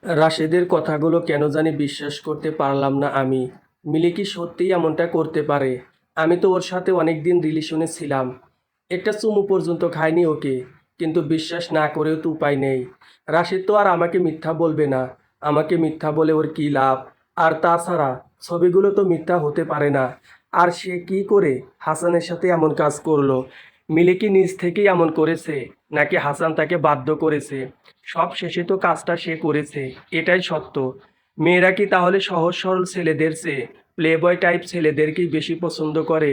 রাশেদের কথাগুলো কেন জানি বিশ্বাস করতে পারলাম না আমি। মিলি কি সত্যিই এমনটা করতে পারে? আমি তো ওর সাথে অনেক দিন রিলেশনে ছিলাম। একটা চুমু পর্যন্ত খাইনি ওকে। কিন্তু বিশ্বাস না করেও তো উপায় নেই। রাশেদ তো আর আমাকে মিথ্যা বলবে না। আমাকে মিথ্যা বলে ওর কী লাভ? আর তাছাড়া ছবিগুলো তো মিথ্যা হতে পারে না। আর সে কি করে হাসানের সাথে এমন কাজ করলো? মিলি কি নিজ থেকেই এমন করেছে, নাকি হাসান তাকে বাধ্য করেছে? সব শেষে তো কাজটা সে করেছে, এটাই সত্য। মেয়েরা কি তাহলে সহজ সরল ছেলেদের চেয়ে প্লেবয় টাইপ ছেলেদেরকেই বেশি পছন্দ করে?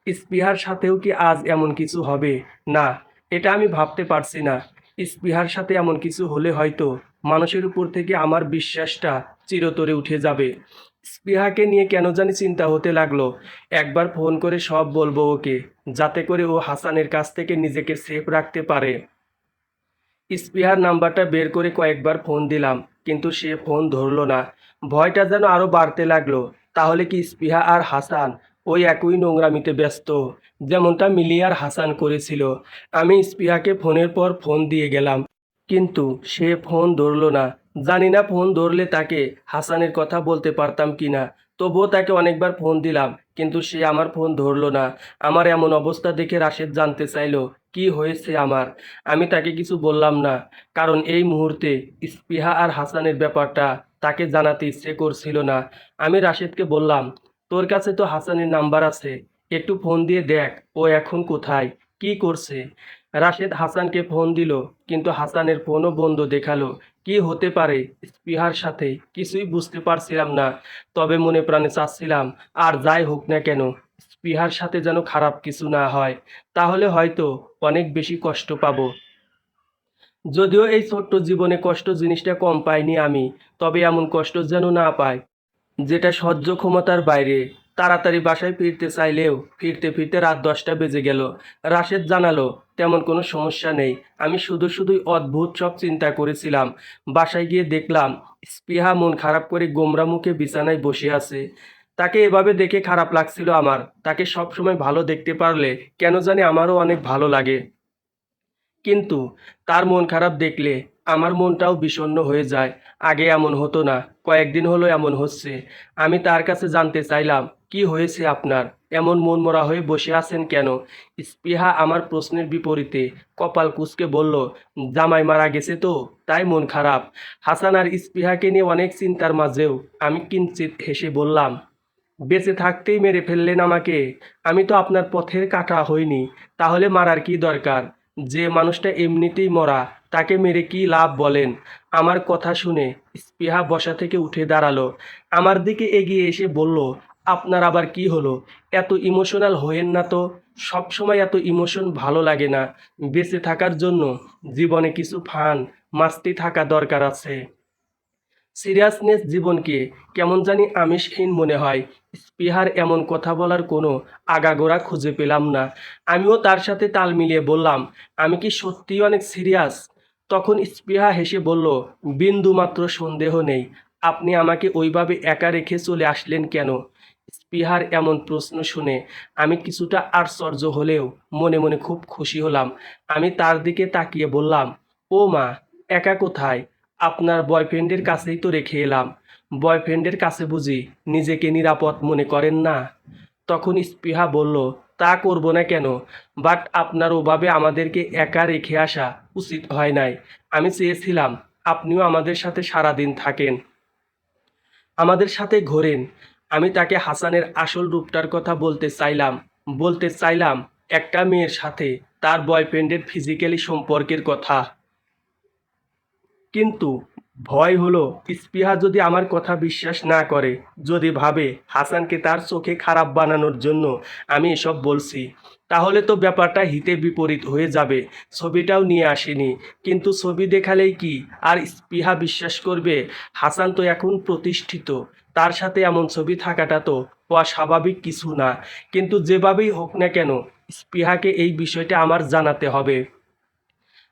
স্পৃহার সাথেও কি আজ এমন কিছু হবে? না, এটা আমি ভাবতে পারছি না। স্পৃহার সাথে এমন কিছু হলে হয়তো মানুষের উপর থেকে আমার বিশ্বাসটা চিরতরে উঠে যাবে। স্পৃহাকে নিয়ে কেন জানি চিন্তা হতে লাগলো। একবার ফোন করে সব বলবো ওকে, যাতে করে ও হাসানের কাছ থেকে নিজেকে সেফ রাখতে পারে। স্পৃহার নাম্বারটা বের করে কয়েকবার ফোন দিলাম, কিন্তু সে ফোন ধরলো না। ভয়টা যেন আরও বাড়তে লাগলো। তাহলে কি স্পৃহা আর হাসান ওই একই নোংরামিতে ব্যস্ত, যেমনটা মিলি আর হাসান করেছিল? আমি স্পৃহাকে ফোনের পর ফোন দিয়ে গেলাম, কিন্তু সে ফোন ধরলো না। জানি না ফোন ধরলে তাকে হাসানের কথা বলতে পারতাম কি না। তবুও তাকে অনেকবার ফোন দিলাম, কিন্তু সে আমার ফোন ধরলো না। আমার এমন অবস্থা দেখে রাশেদ জানতে চাইলো কি হয়েছে আমার। আমি তাকে কিছু বললাম না, কারণ এই মুহূর্তে স্পৃহা আর হাসানের ব্যাপারটা তাকে জানাতে ইচ্ছে করছিল না। আমি রাশেদকে বললাম, তোর কাছে তো হাসানের নাম্বার আছে, একটু ফোন দিয়ে দেখ ও এখন কোথায়, কি করছে। রাশেদ হাসানকে ফোন দিল, কিন্তু হাসানের ফোনও বন্ধ দেখালো। কি হতে পারে স্পৃহার সাথে, কিছুই বুঝতে পারছিলাম না। তবে মনে প্রাণে চাচ্ছিলাম, আর যাই হোক না কেন, স্পৃহার সাথে যেন খারাপ কিছু না হয়। তাহলে হয়তো অনেক বেশি কষ্ট পাবো। যদিও এই ছোট্ট জীবনে কষ্ট জিনিসটা কম পাইনি আমি, তবে এমন কষ্ট যেন না পাই যেটা সহ্য ক্ষমতার বাইরে। তাড়াতাড়ি বাসায় ফিরতে চাইলেও ফিরতে ফিরতে রাত 10টা বেজে গেল। রাশেদ জানালো তেমন কোনো সমস্যা নেই। আমি শুধুই অদ্ভুত সব চিন্তা করেছিলাম। বাসায় গিয়ে দেখলাম স্পৃহা মন খারাপ করে গোমরা মুখে বিছানায় বসে আছে। তাকে এভাবে দেখে খারাপ লাগছিল আমার। তাকে সবসময় ভালো দেখতে পারলে কেন জানি আমারও অনেক ভালো লাগে, কিন্তু তার মন খারাপ দেখলে আমার মনটাও বিষণ্ণ হয়ে যায়। আগে এমন হতো না, কয়েকদিন হলো এমন হচ্ছে। আমি তার কাছে জানতে চাইলাম, কি হয়েছে আপনার, এমন মনমরা হয়ে বসে আছেন কেন? স্পৃহা আমার প্রশ্নের বিপরীতে কপাল কুঁচকে বলল, জামাই মারা গেছে তো, তাই মন খারাপ। হাসান আর স্পৃহাকে নিয়ে অনেক চিন্তার মাঝেও আমি কিঞ্চিৎ হেসে বললাম, বেঁচে থাকতেই মেরে ফেললেন আমাকে। আমি তো আপনার পথের কাঁটা হইনি, তাহলে মারার কি দরকার? যে মানুষটা এমনিতেই মরা, তাকে মেরে কি লাভ বলেন? আমার কথা শুনে স্পৃহা বসা থেকে উঠে দাঁড়ালো, আমার দিকে এগিয়ে এসে বলল, আপনার আবার কি হলো? এত ইমোশনাল হয়েন না তো। সবসময় এত ইমোশন ভালো লাগে না। বেঁচে থাকার জন্য জীবনে কিছু ফান মাস্তি থাকা দরকার আছে। সিরিয়াসনেস জীবনকে কেমন জানি আমিষহীন মনে হয়। স্পৃহার এমন কথা বলার কোনো আগাগোড়া খুঁজে পেলাম না। আমিও তার সাথে তাল মিলিয়ে বললাম, আমি কি সত্যিই অনেক সিরিয়াস? তখন স্পৃহা হেসে বলল, বিন্দুমাত্র সন্দেহ নেই। আপনি আমাকে ওইভাবে একা রেখে চলে আসলেন কেন? স্পৃহার এমন প্রশ্ন শুনে আমি কিছুটা আশ্চর্য হলেও মনে মনে খুব খুশি হলাম। আমি তার দিকে তাকিয়ে বললাম, ও মা, একা কোথায়? আপনার বয়ফ্রেন্ডের কাছেই তো রেখে এলাম। বয়ফ্রেন্ডের কাছে বুঝি নিজেকে নিরাপদ মনে করেন না? তখন স্পৃহা বলল, তা করব না কেন? বাট আপনার ওভাবে আমাদেরকে একা রেখে আসা উচিত হয় নাই। আমি চেয়েছিলাম আপনিও আমাদের সাথে সারাদিন থাকেন, আমাদের সাথে ঘোরেন। আমি তাকে হাসানের আসল রূপটার কথা বলতে চাইলাম একটা মেয়ের সাথে তার বয়ফ্রেন্ডের ফিজিক্যালি সম্পর্কের কথা। কিন্তু ভয় হলো, স্পৃহা যদি আমার কথা বিশ্বাস না করে, যদি ভাবে হাসানকে তার চোখে খারাপ বানানোর জন্য আমি এসব বলছি, তাহলে তো ব্যাপারটা হিতে বিপরীত হয়ে যাবে। ছবিটাও নিয়ে আসেনি, কিন্তু ছবি দেখালেই কি আর স্পৃহা বিশ্বাস করবে? হাসান তো এখন প্রতিষ্ঠিত, তার সাথে এমন ছবি থাকাটা তো অস্বাভাবিক কিছু না। কিন্তু যেভাবেই হোক না কেন, স্পৃহাকে এই বিষয়টা আমার জানাতে হবে।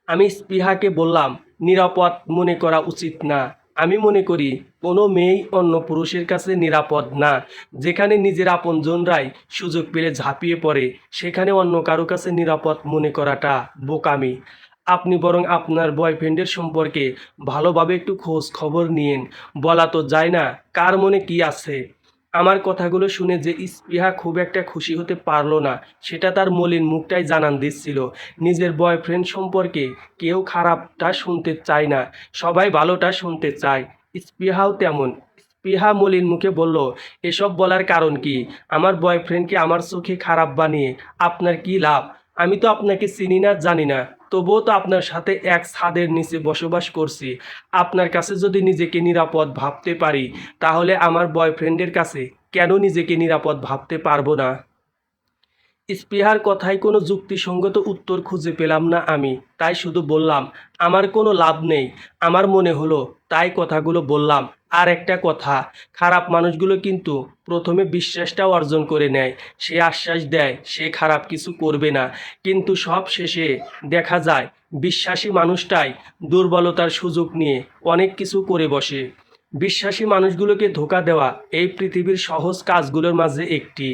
আমি স্পৃহাকে বললাম, নিরাপদ মনে করা উচিত না। আমি মনে করি কোনো মেয়েই অন্য পুরুষের কাছে নিরাপদ না। যেখানে নিজের আপনজনরাই সুযোগ পেলে ঝাঁপিয়ে পড়ে, সেখানে অন্য কারো কাছে নিরাপদ মনে করাটা বোকামি। আপনি বরং আপনার বয়ফ্রেন্ডের সম্পর্কে ভালোভাবে একটু খোঁজ খবর নিয়েন। বলা তো যায় না কার মনে কি আছে। আমার কথাগুলো শুনে যে স্পৃহা খুব একটা খুশি হতে পারল না, সেটা তার মলিন মুখটাই জানান দিচ্ছিল। নিজের বয়ফ্রেন্ড সম্পর্কে কেউ খারাপটা শুনতে চায় না, সবাই ভালোটা শুনতে চায়। স্পৃহাও তেমন। স্পৃহা মলিন মুখে বলল, এসব বলার কারণ কি? আমার বয়ফ্রেন্ডকে আমার চোখে খারাপ বানিয়ে আপনার কি লাভ? আমি তো আপনাকে চিনি না, জানি না, তবুও তো আপনার সাথে এক ছাদের নিচে বসবাস করছি। আপনার কাছে যদি নিজেকে নিরাপদ ভাবতে পারি, তাহলে আমার বয়ফ্রেন্ডের কাছে কেন নিজেকে নিরাপদ ভাবতে পারবো না? স্পৃহার কথায় কোনো যুক্তিসঙ্গত উত্তর খুঁজে পেলাম না আমি, তাই শুধু বললাম, আমার কোনো লাভ নেই। আমার মনে হলো তাই কথাগুলো বললাম। আর একটা কথা, খারাপ মানুষগুলো কিন্তু প্রথমে বিশ্বাসটা অর্জন করে নেয়। সে আশ্বাস দেয় সে খারাপ কিছু করবে না, কিন্তু সব শেষে দেখা যায় বিশ্বাসী মানুষটাই দুর্বলতার সুযোগ নিয়ে অনেক কিছু করে বসে। বিশ্বাসী মানুষগুলোকে ধোঁকা দেওয়া এই পৃথিবীর সহজ কাজগুলোর মাঝে একটি।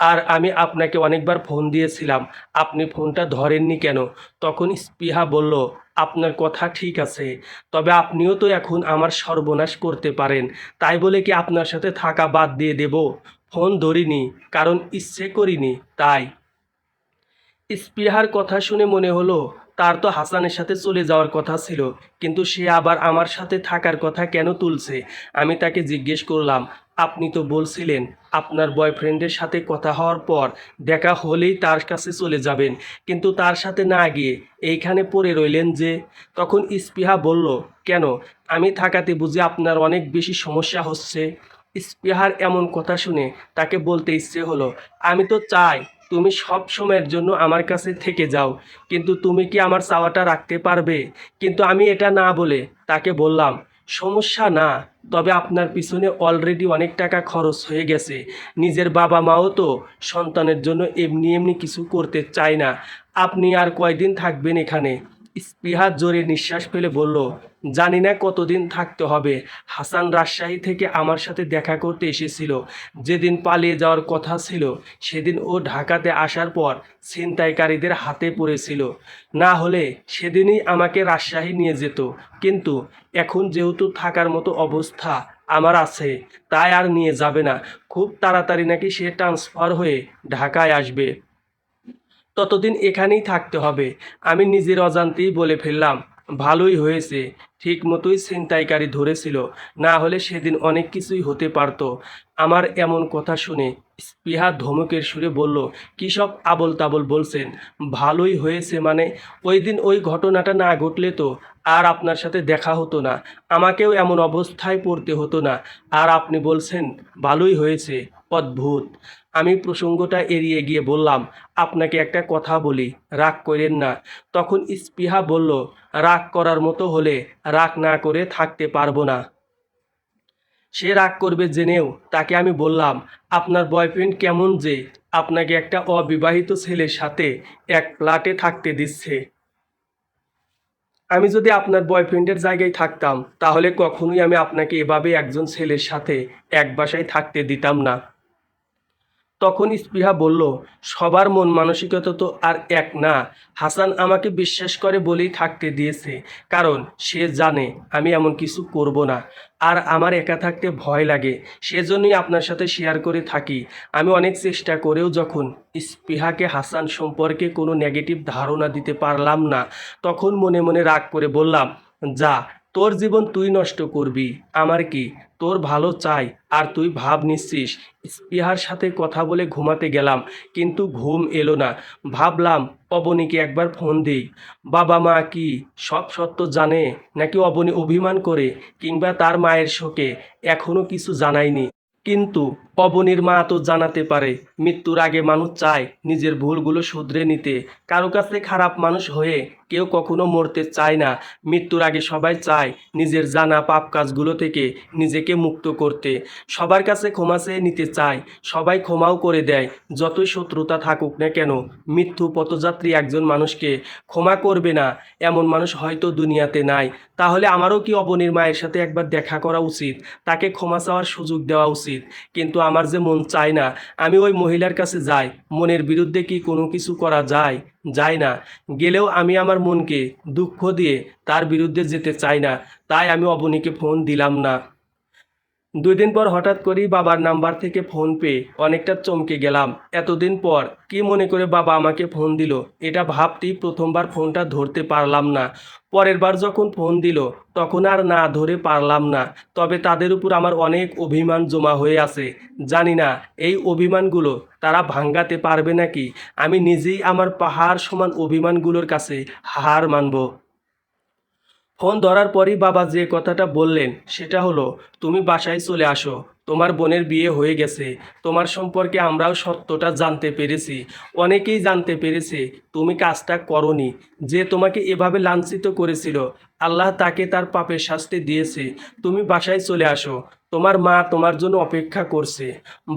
আর আমি আপনাকে অনেকবার ফোন দিয়েছিলাম, আপনি ফোনটা ধরেননি কেন? তখন স্পৃহা বলল, আপনার কথা ঠিক আছে, তবে আপনিও তো এখন আমার সর্বনাশ করতে পারেন। তাই বলে কি আপনার সাথে থাকা বাদ দিয়ে দেব? ফোন ধরিনি কারণ ইচ্ছে করিনি, তাই। স্পৃহার কথা শুনে মনে হলো তার তো হাসানের সাথে চলে যাওয়ার কথা ছিল, কিন্তু সে আবার আমার সাথে থাকার কথা কেন তুলছে? আমি তাকে জিজ্ঞেস করলাম, আপনি তো বলছিলেন আপনার বয়ফ্রেন্ডের সাথে কথা হওয়ার পর দেখা হলেই তার কাছে চলে যাবেন, কিন্তু তার সাথে না গিয়ে এইখানে পড়ে রইলেন যে? তখন স্পৃহা বলল, কেন? আমি থাকাতে বুঝি আপনার অনেক বেশি সমস্যা হচ্ছে? স্পৃহার এমন কথা শুনে তাকে বলতে ইচ্ছে হলো, আমি তো চাই তুমি সব সময়ের জন্য আমার কাছে থেকে যাও, কিন্তু তুমি কি আমার চাওয়াটা রাখতে পারবে? কিন্তু আমি এটা না বলে তাকে বললাম, সমস্যা না, তবে আপনার পিছনে অলরেডি অনেক টাকা খরচ হয়ে গেছে। নিজের বাবা মাও তো সন্তানের জন্য এমনি এমনি কিছু করতে চায় না। আপনি আর কয়দিন থাকবেন এখানে? স্পৃহা জোরে নিঃশ্বাস ফেলে বলল, জানি না কতদিন থাকতে হবে। হাসান রাজশাহী থেকে আমার সাথে দেখা করতে এসেছিল। যেদিন পালিয়ে যাওয়ার কথা ছিল সেদিন ও ঢাকাতে আসার পর ছিনতাইকারীদের হাতে পড়েছিল। না হলে সেদিনই আমাকে রাজশাহী নিয়ে যেত, কিন্তু এখন যেহেতু থাকার মতো অবস্থা আমার আছে, তাই আর নিয়ে যাবে না। খুব তাড়াতাড়ি নাকি সে ট্রান্সফার হয়ে ঢাকায় আসবে, ততদিন এখানেই থাকতে হবে। আমি নিজের অজান্তেই বলে ফেললাম, ভালোই হয়েছে ঠিক মতোই ছিনতাইকারী ধরেছিল, না হলে সেদিন অনেক কিছুই হতে পারতো। আমার এমন কথা শুনে স্পৃহা ধমকের সুরে বলল, কী সব আবল তাবল বলছেন? ভালোই হয়েছে মানে? ওই দিন ওই ঘটনাটা না ঘটলে তো আর আপনার সাথে দেখা হতো না, আমাকেও এমন অবস্থায় পড়তে হতো না, আর আপনি বলছেন ভালোই হয়েছে? অদ্ভুত। আমি প্রসঙ্গটা এড়িয়ে গিয়ে বললাম, আপনাকে একটা কথা বলি, রাগ করেন না। তখন স্পৃহা বলল, রাগ করার মতো হলে রাগ না করে থাকতে পারবো না। সে রাগ করবে জেনেও তাকে আমি বললাম, আপনার বয়ফ্রেন্ড কেমন যে আপনাকে একটা অবিবাহিত ছেলের সাথে এক ফ্ল্যাটে থাকতে দিচ্ছে? আমি যদি আপনার বয়ফ্রেন্ডের জায়গায় থাকতাম, তাহলে কখনোই আমি আপনাকে এভাবে একজন ছেলের সাথে এক বাসায় থাকতে দিতাম না। তখন স্পৃহা বলল, সবার মন মানসিকতা তো আর এক না। হাসান আমাকে বিশ্বাস করে বলেই থাকতে দিয়েছে, কারণ সে জানে আমি এমন কিছু করব না। আর আমার একা থাকতে ভয় লাগে, সেজন্যই আপনার সাথে শেয়ার করে থাকি। আমি অনেক চেষ্টা করেও যখন স্পৃহাকে হাসান সম্পর্কে কোনো নেগেটিভ ধারণা দিতে পারলাম না, তখন মনে মনে রাগ করে বললাম, যা, তোর জীবন তুই নষ্ট করবি, আমার কি? তোর ভালো চাই আর তুই ভাব নিচ্ছিস। স্পৃহার সাথে কথা বলে ঘুমাতে গেলাম, কিন্তু ঘুম এলো না। ভাবলাম অবনীকে একবার ফোন দিই। বাবা মা কি সব সত্য জানে, নাকি অবনী অভিমান করে, কিংবা তার মায়ের শোকে এখনো কিছু জানায়নি? কিন্তু অবনীর মা তো জানাতে পারে। মৃত্যুর আগে মানুষ চায় নিজের ভুলগুলো শুধরে নিতে। কারো কাছে খারাপ মানুষ হয়ে কেউ কখনো মরতে চায় না। মৃত্যুর আগে সবাই চায় নিজের জানা পাপ কাজগুলো থেকে নিজেকে মুক্ত করতে। সবার কাছে ক্ষমা চেয়ে নিতে চায়, সবাই ক্ষমাও করে দেয়। যতই শত্রুতা থাকুক না কেন, মৃত্যু পথযাত্রী একজন মানুষকে ক্ষমা করবে না এমন মানুষ হয়তো দুনিয়াতে নাই। তাহলে আমারও কি অবনীর মায়ের সাথে একবার দেখা করা উচিত? তাকে ক্ষমা চাওয়ার সুযোগ দেওয়া উচিত। কিন্তু আমার যে মন চায় না আমি ওই মহিলার কাছে যাই। মনের বিরুদ্ধে কি কোনো কিছু করা যায়? যায় না। গেলেও আমি আমার মনকে দুঃখ দিয়ে তার বিরুদ্ধে যেতে চাই না। তাই আমি অবনীকে ফোন দিলাম না। 2 দিন পর হঠাৎ করেই বাবার নাম্বার থেকে ফোন পেয়ে অনেকটা চমকে গেলাম। এতদিন পর কি মনে করে বাবা আমাকে ফোন দিল এটা ভাবতেই প্রথমবার ফোনটা ধরতে পারলাম না। পরের বার যখন ফোন দিল তখন আর না ধরে পারলাম না। তবে তাদের উপর আমার অনেক অভিমান জমা হয়ে আছে। জানি না এই অভিমানগুলো তারা ভাঙাতে পারবে নাকি। আমি নিজেই আমার পাহাড় সমান অভিমানগুলোর কাছে হার মানব। ফোন ধরার পরই বাবা যে কথাটা বললেন সেটা হলো, তুমি বাসায় চলে আসো, তোমার বোনের বিয়ে হয়ে গেছে। তোমার সম্পর্কে আমরাও সত্যটা জানতে পেরেছি। অনেকেই জানতে পেরেছে তুমি কাজটা করনি। যে তোমাকে এভাবে লাঞ্ছিত করেছিল আল্লাহ তাকে তার পাপের শাস্তি দিয়েছে। তুমি বাসায় চলে আসো, তোমার মা তোমার জন্য অপেক্ষা করছে।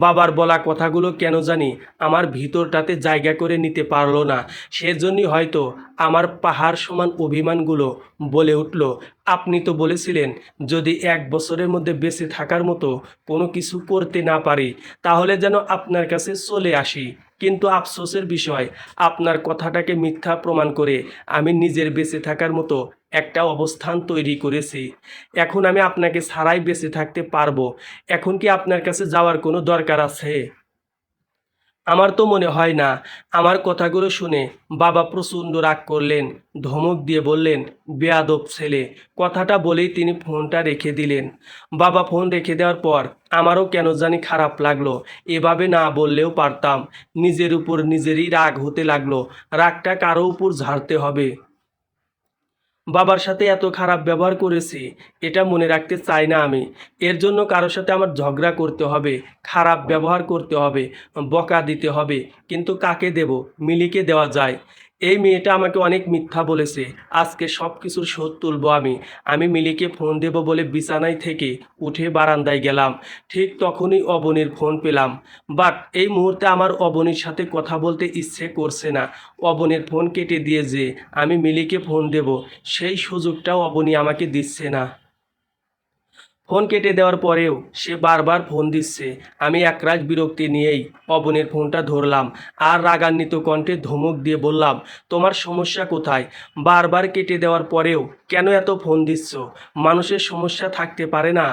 বাবার বলা কথাগুলো কেন জানি আমার ভিতরটাতে জায়গা করে নিতে পারলো না। সেজন্যই হয়তো আমার পাহাড় সমান অভিমানগুলো বলে উঠল, আপনি তো বলেছিলেন যদি 1 বছরের মধ্যে বেঁচে থাকার মতো কোনো কিছু করতে না পারি তাহলে যেন আপনার কাছে চলে আসি। কিন্তু আফসোসের বিষয়, আপনার কথাটাকে মিথ্যা প্রমাণ করে আমি নিজের বেঁচে থাকার মতো একটা অবস্থান তৈরি করেছি। এখন আমি আপনাকে ছাড়াই বেঁচে থাকতে পারবো। এখন কি আপনার কাছে যাওয়ার কোনো দরকার আছে? আমার তো মনে হয় না। আমার কথাগুলো শুনে বাবা প্রচণ্ড রাগ করলেন। ধমক দিয়ে বললেন, বেয়াদব ছেলে। কথাটা বলেই তিনি ফোনটা রেখে দিলেন। বাবা ফোন রেখে দেওয়ার পর আমারও কেন জানি খারাপ লাগলো। এভাবে না বললেও পারতাম। নিজের উপর নিজেরই রাগ হতে লাগলো। রাগটা কারো উপর ঝাড়তে হবে। বাবার সাথে এত খারাপ ব্যবহার করেছি এটা মনে রাখতে চাই না আমি। এর জন্য কারোর সাথে আমার ঝগড়া করতে হবে, খারাপ ব্যবহার করতে হবে, বকা দিতে হবে। কিন্তু কাকে দেব? মিলিকে দেওয়া যায়। এই মেয়েটা আমাকে অনেক মিথ্যা বলেছে। আজকে সব কিছুর শোধ তুলব আমি। আমি মিলিকে ফোন দেব বলে বিছানায় থেকে উঠে বারান্দায় গেলাম। ঠিক তখনই অবনীর ফোন পেলাম। বাট এই মুহূর্তে আমার অবনীর সাথে কথা বলতে ইচ্ছে করছে না। অবনীর ফোন কেটে দিয়ে যে আমি মিলিকে ফোন দেব সেই সুযোগটাও অবনী আমাকে দিচ্ছে না। ফোন কেটে দেওয়ার পরেও সে বারবার ফোন দিচ্ছে। আমি একরাশ বিরক্তি নিয়েই অবনীর ফোনটা ধরলাম আর রাগান্বিত কণ্ঠে ধমক দিয়ে বললাম, তোমার সমস্যা কোথায়? বারবার কেটে দেওয়ার পরেও কেন এত ফোন দিচ্ছ? মানুষের সমস্যা থাকতে পারে না?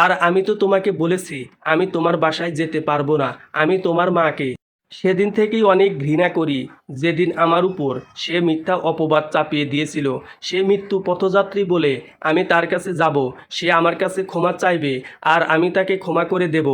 আর আমি তো তোমাকে বলেছি আমি তোমার বাসায় যেতে পারবো না। আমি তোমার মাকে সেদিন থেকেই অনেক ঘৃণা করি। যেদিন আমার উপর সে মিথ্যা অপবাদ চাপিয়ে দিয়েছিল, সে মৃত্যু পথযাত্রী বলে আমি তার কাছে যাব, সে আমার কাছে ক্ষমা চাইবে আর আমি তাকে ক্ষমা করে দেব।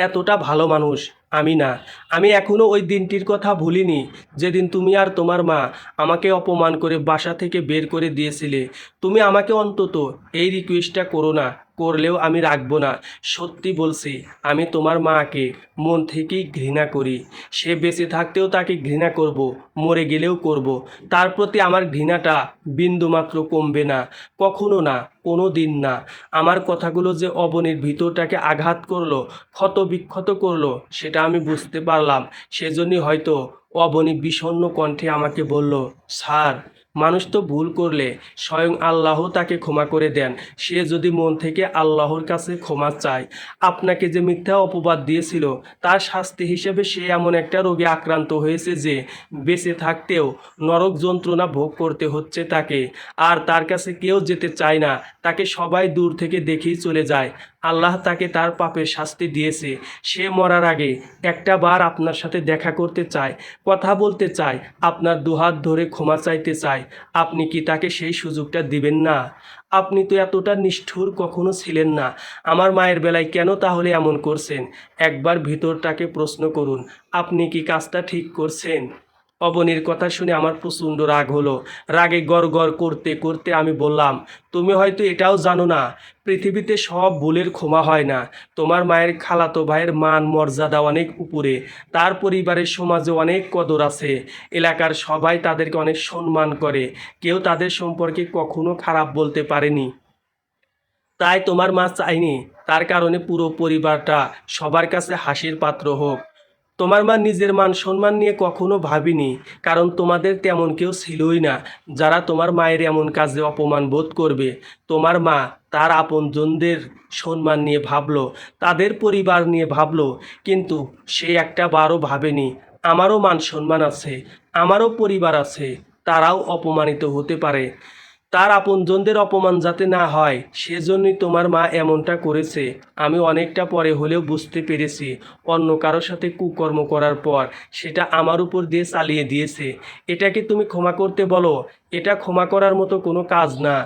এতটা ভালো মানুষ আমি না। আমি এখনও ওই দিনটির কথা ভুলিনি যেদিন তুমি আর তোমার মা আমাকে অপমান করে বাসা থেকে বের করে দিয়েছিলে। তুমি আমাকে অন্তত এই রিকোয়েস্টটা করো না, করলেও আমি রাখবো না। সত্যি বলছি, আমি তোমার মাকে মন থেকেই ঘৃণা করি। সে বেঁচে থাকতেও তাকে ঘৃণা করব, মরে গেলেও করব। তার প্রতি আমার ঘৃণাটা বিন্দুমাত্র কমবে না, কখনো না, কোনো দিন না। আমার কথাগুলো যে অবনীর ভিতরটাকে আঘাত করলো, ক্ষত বিক্ষত করলো সেটা আমি বুঝতে পারলাম। সেজন্যই হয়তো অবনী বিষণ্ণ কণ্ঠে আমাকে বলল, স্যার, মানুষ তো ভুল করলে স্বয়ং আল্লাহ তাকে ক্ষমা করে দেন। সে যদি মন থেকে আল্লাহর কাছে ক্ষমা চায়। আপনাকে যে মিথ্যা অপবাদ দিয়েছিল তার শাস্তি হিসেবে সে এমন একটা রোগে আক্রান্ত হয়েছে যে বেঁচে থাকতেও নরক যন্ত্রণা ভোগ করতে হচ্ছে তাকে। আর তার কাছে কেউ যেতে চায় না, তাকে সবাই দূর থেকে দেখেই চলে যায়। আল্লাহ তাকে তার পাপের শাস্তি দিয়েছে। সে মরার আগে একটা বার আপনার সাথে দেখা করতে চায়, কথা বলতে চায়, আপনার দুহাত ধরে ক্ষমা চাইতে চায়। আপনি কি তাকে সেই সুযোগটা দিবেন না? আপনি তো এতটা নিষ্ঠুর কখনো ছিলেন না। আমার মায়ের বেলায় কেন তাহলে এমন করছেন? একবার ভিতরটাকে প্রশ্ন করুন, আপনি কি কাজটা ঠিক করছেন? অবনীর কথা শুনে আমার প্রচণ্ড রাগ হলো। রাগে গড়গড় করতে করতে আমি বললাম, তুমি হয়তো এটাও জানো না, পৃথিবীতে সব ভুলের ক্ষমা হয় না। তোমার মায়ের খালাতো ভাইয়ের মান মর্যাদা অনেক উপরে, তার পরিবারের সমাজে অনেক কদর আছে, এলাকার সবাই তাদেরকে অনেক সম্মান করে, কেউ তাদের সম্পর্কে কখনো খারাপ বলতে পারেনি। তাই তোমার মা চায়নি তার কারণে পুরো পরিবারটা সবার কাছে হাসির পাত্র হোক। তোমার মা নিজের মান সম্মান নিয়ে কখনো ভাবিনি, কারণ তোমাদের তেমন কেউ ছিলই না যারা তোমার মায়ের এমন কাজে অপমান বোধ করবে। তোমার মা তার আপনজনদের সম্মান নিয়ে ভাবলো, তাদের পরিবার নিয়ে ভাবলো, কিন্তু সে একটা বারও ভাবেনি আমারও মান সম্মান আছে, আমারও পরিবার আছে, তারাও অপমানিত হতে পারে। তার আপনজনদের অপমান যাতে না হয় সেজন্যই তোমার মা এমনটা করেছে। আমি অনেকটা পরে হলেও বুঝতে পেরেছি, অন্য কারো সাথে কুকর্ম করার পর সেটা আমার উপর দিয়ে চালিয়ে দিয়েছে। এটাকে তুমি ক্ষমা করতে বলো, এটা ক্ষমা করার মতো কোনো কাজ না।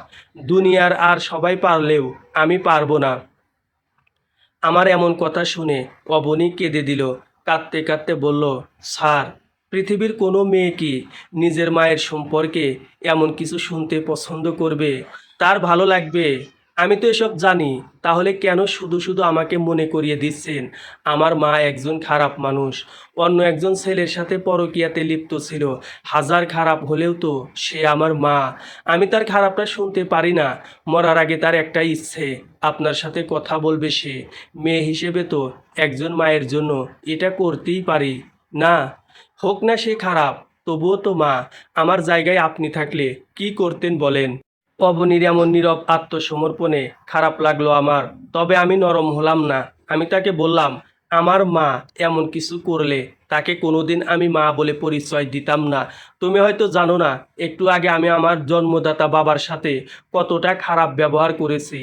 দুনিয়ার আর সবাই পারলেও আমি পারবো না। আমার এমন কথা শুনে অবনী কেঁদে দিল, কাঁদতে কাঁদতে বলল, স্যার, পৃথিবীর কোনো মেয়ে কি নিজের মায়ের সম্পর্কে এমন কিছু শুনতে পছন্দ করবে? তার ভালো লাগবে? আমি তো এসব জানি, তাহলে কেন শুধু শুধু আমাকে মনে করিয়ে দিচ্ছেন আমার মা একজন খারাপ মানুষ, অন্য একজন ছেলের সাথে পরকীয়াতে লিপ্ত ছিল? হাজার খারাপ হলেও তো সে আমার মা। আমি তার খারাপটা শুনতে পারি না। মরার আগে তার একটাই ইচ্ছে, আপনার সাথে কথা বলবে সে। মেয়ে হিসেবে তো একজন মায়ের জন্য এটা করতেই পারি না। হোক না সে খারাপ, তবুও তো মা। আমার জায়গায় আপনি থাকলে কি করতেন বলেন? অবনীর এমন নীরব আত্মসমর্পণে খারাপ লাগলো আমার। তবে আমি নরম হলাম না। আমি তাকে বললাম, আমার মা এমন কিছু করলে তাকে কোনোদিন আমি মা বলে পরিচয় দিতাম না। তুমি হয়তো জানো না, একটু আগে আমি আমার জন্মদাতা বাবার সাথে কতটা খারাপ ব্যবহার করেছি।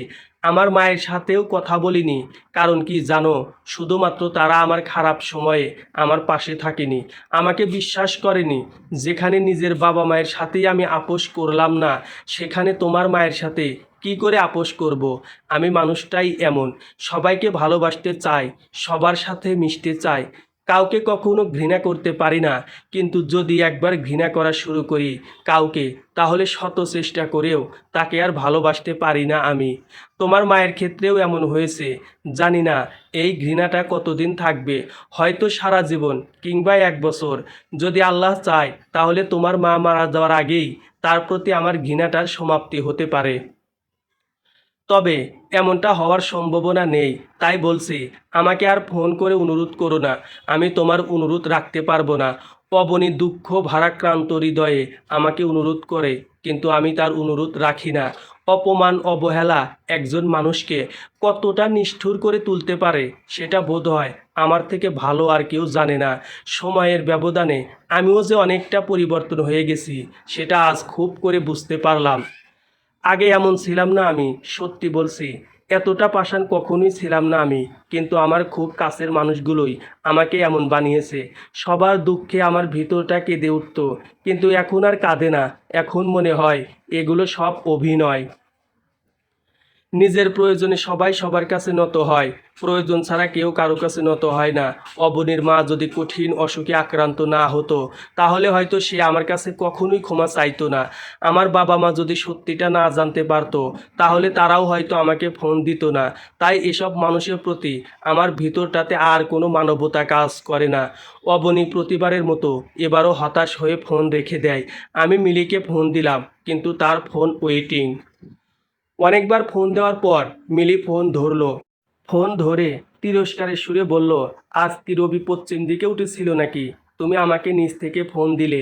আমার মায়ের সাথেও কথা বলিনি। কারণ কি জানো? শুধুমাত্র তারা আমার খারাপ সময়ে আমার পাশে থাকেনি, আমাকে বিশ্বাস করেনি। যেখানে নিজের বাবা মায়ের সাথেই আমি আপোষ করলাম না, সেখানে তোমার মায়ের সাথে কি করে আপোষ করব? আমি মানুষটাই এমন, সবাইকে ভালোবাসতে চাই, সবার সাথে মিশতে চাই, কাউকে কখনো ঘৃণা করতে পারি না। কিন্তু যদি একবার ঘৃণা করা শুরু করি কাউকে, তাহলে শত চেষ্টা করেও তাকে আর ভালোবাসতে পারি না আমি। তোমার মায়ের ক্ষেত্রেও এমন হয়েছে। জানি না এই ঘৃণাটা কতদিন থাকবে, হয়তো সারা জীবন কিংবা 1 বছর। যদি আল্লাহ চায় তাহলে তোমার মা মারা যাওয়ার আগেই তার প্রতি আমার ঘৃণাটার সমাপ্তি হতে পারে। তবে এমনটা হওয়ার সম্ভাবনা নেই। তাই বলছি, আমাকে আর ফোন করে অনুরোধ করো না। আমি তোমার অনুরোধ রাখতে পারবো না। অবনী দুঃখ ভারাক্রান্ত হৃদয়ে আমাকে অনুরোধ করে, কিন্তু আমি তার অনুরোধ রাখি না। অপমান অবহেলা একজন মানুষকে কতটা নিষ্ঠুর করে তুলতে পারে সেটা বোধহয় আমার থেকে ভালো আর কেউ জানে না। সময়ের ব্যবধানে আমিও যে অনেকটা পরিবর্তন হয়ে গেছি সেটা আজ খুব করে বুঝতে পারলাম। আগে এমন ছিলাম না আমি, সত্যি বলছি। এতটা পাষাণ কখনোই ছিলাম না আমি। কিন্তু আমার খুব কাছের মানুষগুলোই আমাকে এমন বানিয়েছে। সবার দুঃখে আমার ভিতরটা কেঁদে উঠত, কিন্তু এখন আর কাঁদে না। এখন মনে হয় এগুলো সব অভিনয়। নিজের প্রয়োজনে সবাই সবার কাছে নত হয়, প্রয়োজন ছাড়া কেউ কারো কাছে নত হয় না। অবনীর মা যদি কঠিন অসুখে আক্রান্ত না হতো, তাহলে হয়তো সে আমার কাছে কখনোই ক্ষমা চাইতো না। আমার বাবা মা যদি সত্যিটা না জানতে পারতো, তাহলে তারাও হয়তো আমাকে ফোন দিত না। তাই এসব মানুষের প্রতি আমার ভিতরটাতে আর কোনো মানবতা কাজ করে না। অবনী প্রতিবারের মতো এবারও হতাশ হয়ে ফোন রেখে দেয়। আমি মিলিকে ফোন দিলাম, কিন্তু তার ফোন ওয়েটিং। অনেকবার ফোন দেওয়ার পর মিলি ফোন ধরলো। ফোন ধরে তিরস্কারের সুরে বলল, আজ কি রবি পশ্চিম দিকে উঠেছিল নাকি? তুমি আমাকে নিজ থেকে ফোন দিলে।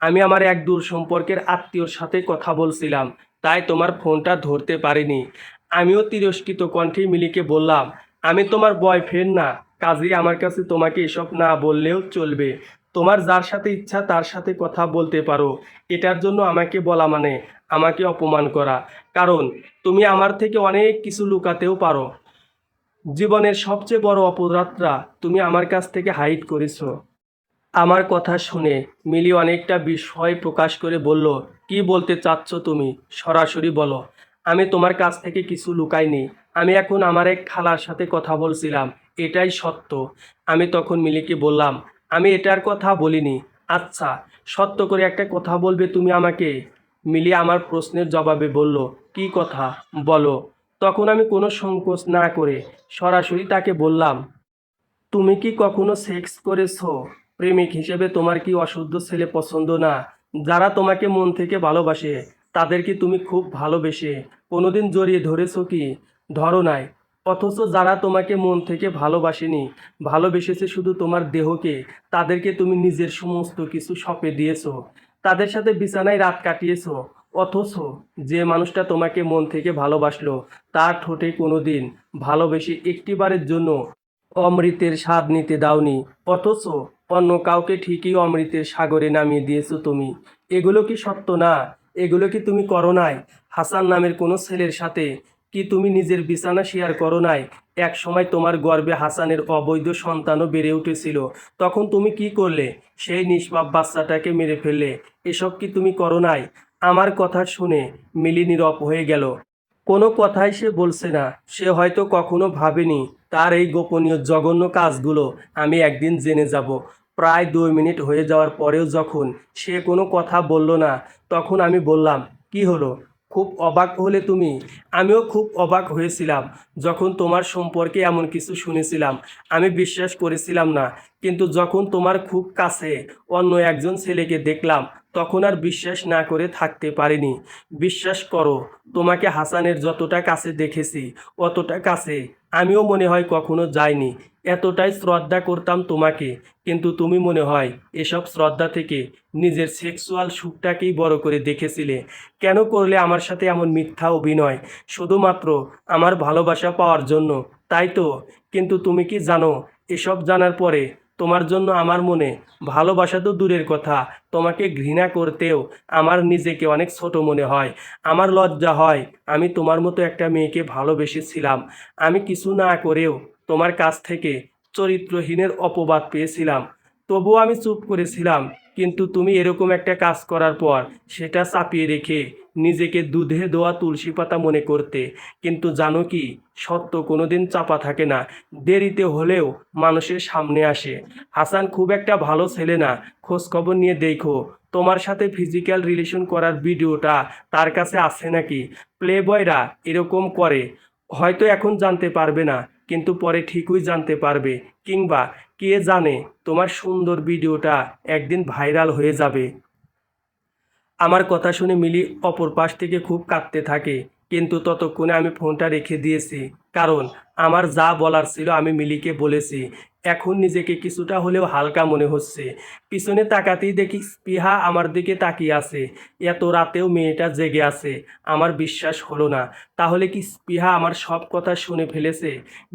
আমি আমার এক দূর সম্পর্কের আত্মীয়র সাথে কথা বলছিলাম, তাই তোমার ফোনটা ধরতে পারিনি। আমিও তিরস্কৃত কণ্ঠে মিলিকে বললাম, আমি তোমার বয়ফ্রেন্ড না, কাজেই আমার কাছে তোমাকে এসব না বললেও চলবে। তোমার যার সাথে ইচ্ছা তার সাথে কথা বলতে পারো। এটার জন্য আমাকে বলা মানে আমাকে অপমান করা। কারণ তুমি আমার থেকে অনেক কিছু লুকাতেও পারো। জীবনের সবচেয়ে বড় অপরাধটা তুমি আমার কাছ থেকে হাইড করেছো। আমার কথা শুনে মিলি অনেকটা বিস্ময় প্রকাশ করে বলল, কি বলতে চাচ্ছ তুমি? সরাসরি বলো। আমি তোমার কাছ থেকে কিছু লুকাইনি। আমি এখন আমার এক খালার সাথে কথা বলছিলাম, এটাই সত্য। আমি তখন মিলিকে বললাম, আমি এটার কথা বলিনি। আচ্ছা, সত্য করে একটা কথা বলবে তুমি আমাকে? মিলি আমার প্রশ্নের জবাবে বলল, কি কথা বলো। তখন আমি কোনো সংকোচ না করে সরাসরি তাকে বললাম, তুমি কি কখনো সেক্স করেছো? প্রেমিক হিসেবে তোমার কি অশুদ্ধ ছেলে পছন্দ না? যারা তোমাকে মন থেকে ভালোবাসে তাদের কি তুমি খুব ভালোবেসে কোনোদিন জড়িয়ে ধরেছো কি? ধরো নাই। অথচ যারা তোমাকে মন থেকে ভালোবাসেনি, ভালোবেসেছে শুধু তোমার দেহকে, তাদেরকে তুমি নিজের সমস্ত কিছু সঁপে দিয়েছো, তাদের সাথে বিছানায় রাত কাটিয়েছো। অথচ যে মানুষটা তোমাকে মন থেকে ভালোবাসলো, তার ঠোঁটে কোনোদিন ভালোবেসে একটিবারের জন্য অমৃতের স্বাদ নিতে দাওনি। অথচ অন্য কাউকে ঠিকই অমৃতের সাগরে নামিয়ে দিয়েছো তুমি। এগুলো কি সত্য না? এগুলো কি তুমি করো নাই? হাসান নামের কোনো ছেলের সাথে কি তুমি নিজের বিছানা শেয়ার করো নাই? এক সময় তোমার গর্ভে হাসানের অবৈধ সন্তানও বেড়ে উঠেছিল। তখন তুমি কি করলে? সেই নিষ্পাপ বাচ্চাটাকে মেরে ফেললে। এসব কি তুমি করো নাই? আমার কথা শুনে মিলি নীরব হয়ে গেল। কোনো কথাই সে বলছে না। সে হয়তো কখনো ভাবেনি তার এই গোপনীয় জঘন্য কাজগুলো আমি একদিন জেনে যাব। প্রায় 2 মিনিট হয়ে যাওয়ার পরেও যখন সে কোনো কথা বলল না, তখন আমি বললাম, কি হলো? খুব অবাক হলে তুমি? আমিও খুব অবাক হয়েছিলাম যখন তোমার সম্পর্কে এমন কিছু শুনেছিলাম। আমি বিশ্বাস করেছিলাম না, কিন্তু যখন তোমার খুব কাছে অন্য একজন ছেলেকে দেখলাম, তখন আর বিশ্বাস না করে থাকতে পারিনি। বিশ্বাস করো, তোমাকে হাসানের যতটা কাছে দেখেছি, অতটা কাছে আমিও মনে হয় কখনো যাইনি। এতটাই শ্রদ্ধা করতাম তোমাকে, কিন্তু তুমি মনে হয় এসব শ্রদ্ধা থেকে নিজের সেক্সুয়াল সুখটাকেই বড় করে দেখেছিলে। কেন করলে আমার সাথে এমন মিথ্যা অভিনয়? শুধুমাত্র আমার ভালোবাসা পাওয়ার জন্য, তাই তো? কিন্তু তুমি কি জানো, এসব জানার পরে তোমার জন্য আমার মনে ভালোবাসা তো দূরের কথা, তোমাকে ঘৃণা করতেও আমার নিজেকে অনেক ছোট মনে হয়। আমার লজ্জা হয় আমি তোমার মতো একটা মেয়েকে ভালোবেসেছিলাম। আমি কিছু না করেও তোমার কাছ থেকে চরিত্রহীনের অপবাদ পেয়েছিলাম। তবুও আমি চুপ করেছিলাম। কিন্তু তুমি এরকম একটা কাজ করার পর সেটা চাপিয়ে রেখে নিজেকে দুধে দোয়া তুলসী পাতা মনে করতে। কিন্তু জানো কি, সত্য কোনোদিন চাপা থাকে না, দেরিতে হলেও মানুষের সামনে আসে। হাসান খুব একটা ভালো ছেলে না। খোঁজ খবর নিয়ে দেখো, তোমার সাথে ফিজিক্যাল রিলেশন করার ভিডিওটা তার কাছে আছে নাকি? প্লে বয়রা এরকম করে। হয়তো এখন জানতে পারবে না, কিন্তু পরে ঠিকই জানতে পারবে। কিংবা কে জানে, তোমার সুন্দর ভিডিওটা একদিন ভাইরাল হয়ে যাবে। আমার কথা শুনে মিলি অপর পাশ থেকে খুব কাঁদতে থাকে, কিন্তু ততক্ষণে আমি ফোনটা রেখে দিয়েছি। কারণ আমার যা বলার ছিল আমি মিলিকে বলেছি। এখন নিজেকে কিছুটা হলেও হালকা মনে হচ্ছে। পিছনে তাকাতেই দেখি স্পৃহা আমার দিকে তাকিয়ে আছে। এত রাতেও মেয়েটা জেগে আছে। আমার বিশ্বাস হলো না। তাহলে কি স্পৃহা আমার সব কথা শুনে ফেলেছে?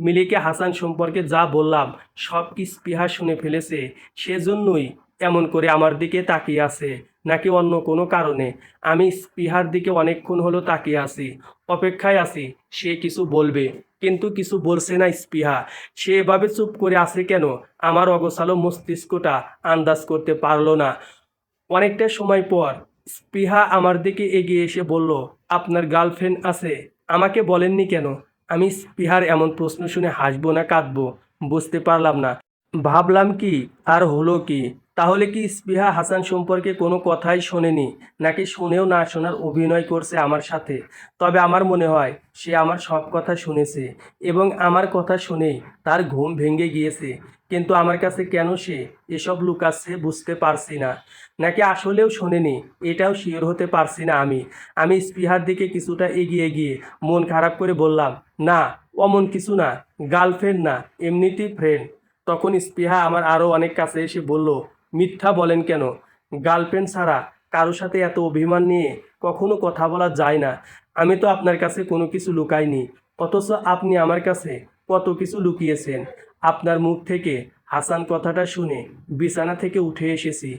মিলিকে হাসান সম্পর্কে যা বললাম সব কি স্পৃহা শুনে ফেলেছে? সেজন্যই এমন করে আমার দিকে তাকিয়ে আছে, নাকি অন্য কোনো কারণে? আমি স্পৃহার দিকে অনেকক্ষণ হলো তাকিয়ে আছি, অপেক্ষায় আছি সে কিছু বলবে, কিন্তু কিছু বলছে না স্পৃহা। সে এভাবে চুপ করে আছে কেন? আমার অগোছালো মস্তিষ্কটা আন্দাজ করতে পারলো না। অনেকটা সময় পর স্পৃহা আমার দিকে এগিয়ে এসে বলল, আপনার গার্লফ্রেন্ড আছে? আমাকে বলেননি কেন? আমি স্পৃহার এমন প্রশ্ন শুনে হাসবো না কাঁদবো বুঝতে পারলাম না। ভাবলাম কি আর হলো কি? তাহলে কি স্পৃহা হাসান সম্পর্কে কোনো কথাই শোনেনি, নাকি শুনেও না শোনার অভিনয় করছে আমার সাথে? তবে আমার মনে হয় সে আমার সব কথা শুনেছে, এবং আমার কথা শুনেই তার ঘুম ভেঙে গিয়েছে। কিন্তু আমার কাছে কেন সে এসব লুকাচ্ছে বুঝতে পারছি না। নাকি আসলেও শোনেনি, এটাও শিওর হতে পারছি না আমি। আমি স্পৃহার দিকে কিছুটা এগিয়ে গিয়ে মন খারাপ করে বললাম, না, অমন কিছু না, গার্লফ্রেন্ড না, এমনিতেই ফ্রেন্ড। তখন স্পৃহা আমার আরও অনেক কাছে এসে বলল, মিথ্যা বলেন কেন? গার্লফ্রেন্ড ছাড়া কারোর সাথে এত অভিমান নিয়ে কখনো কথা বলা যায় না। আমি তো আপনার কাছে কোনো কিছু লুকাইনি, অথচ আপনি আমার কাছে কত কিছু লুকিয়েছেন। আপনার মুখ থেকে হাসান কথাটা শুনে বিছানা থেকে উঠে এসেছি।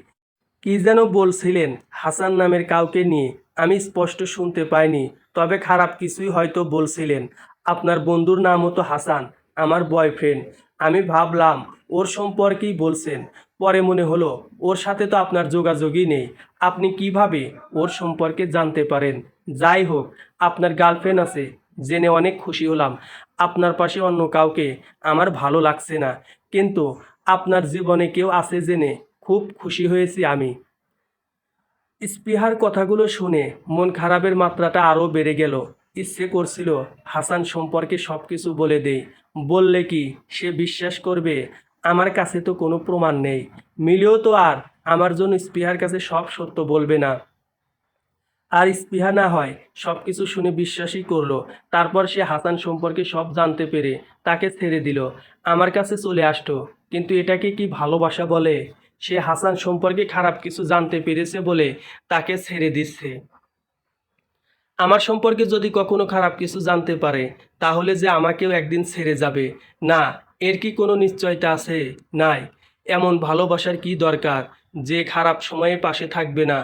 কি যেন বলছিলেন হাসান নামের কাউকে নিয়ে? আমি স্পষ্ট শুনতে পাইনি, তবে খারাপ কিছুই হয়তো বলছিলেন। আপনার বন্ধুর নামও তো হাসান, আমার বয়ফ্রেন্ড। আমি ভাবলাম ওর সম্পর্কেই বলছেন। পরে মনে হলো ওর সাথে তো আপনার যোগাযোগই নেই। আপনি কিভাবে ওর সম্পর্কে জানতে পারেন? যাই হোক, আপনার গার্লফ্রেন্ড আছে জেনে অনেক খুশি হলাম। আপনার পাশে অন্য কাউকে আমার ভালো লাগছে না, কিন্তু আপনার জীবনে কেউ আছে জেনে খুব খুশি হয়েছি আমি। স্পৃহার কথাগুলো শুনে মন খারাপের মাত্রাটা আরও বেড়ে গেল। ইচ্ছে করছিল হাসান সম্পর্কে সব কিছু বলে দেই। বললে কি সে বিশ্বাস করবে? আমার কাছে তো কোনো প্রমাণ নেই। মিলেও তো আর আমার জন্য স্পৃহার কাছে সব সত্য বলবে না। আর স্পৃহা না হয় সব কিছু শুনে বিশ্বাসই করলো। তারপর সে হাসান সম্পর্কে সব জানতে পেরে তাকে ছেড়ে দিল, আমার কাছে চলে আসতো। কিন্তু এটাকে কি ভালোবাসা বলে? সে হাসান সম্পর্কে খারাপ কিছু জানতে পেরেছে বলে তাকে ছেড়ে দিচ্ছে। আমার সম্পর্কে যদি কখনো খারাপ কিছু জানতে পারে, তাহলে যে আমাকেও একদিন ছেড়ে যাবে, না, এর কি কোনো নিশ্চয়তা আছে? নাই। এমন ভালোবাসার কি দরকার যে খারাপ সময়ে পাশে থাকবে না?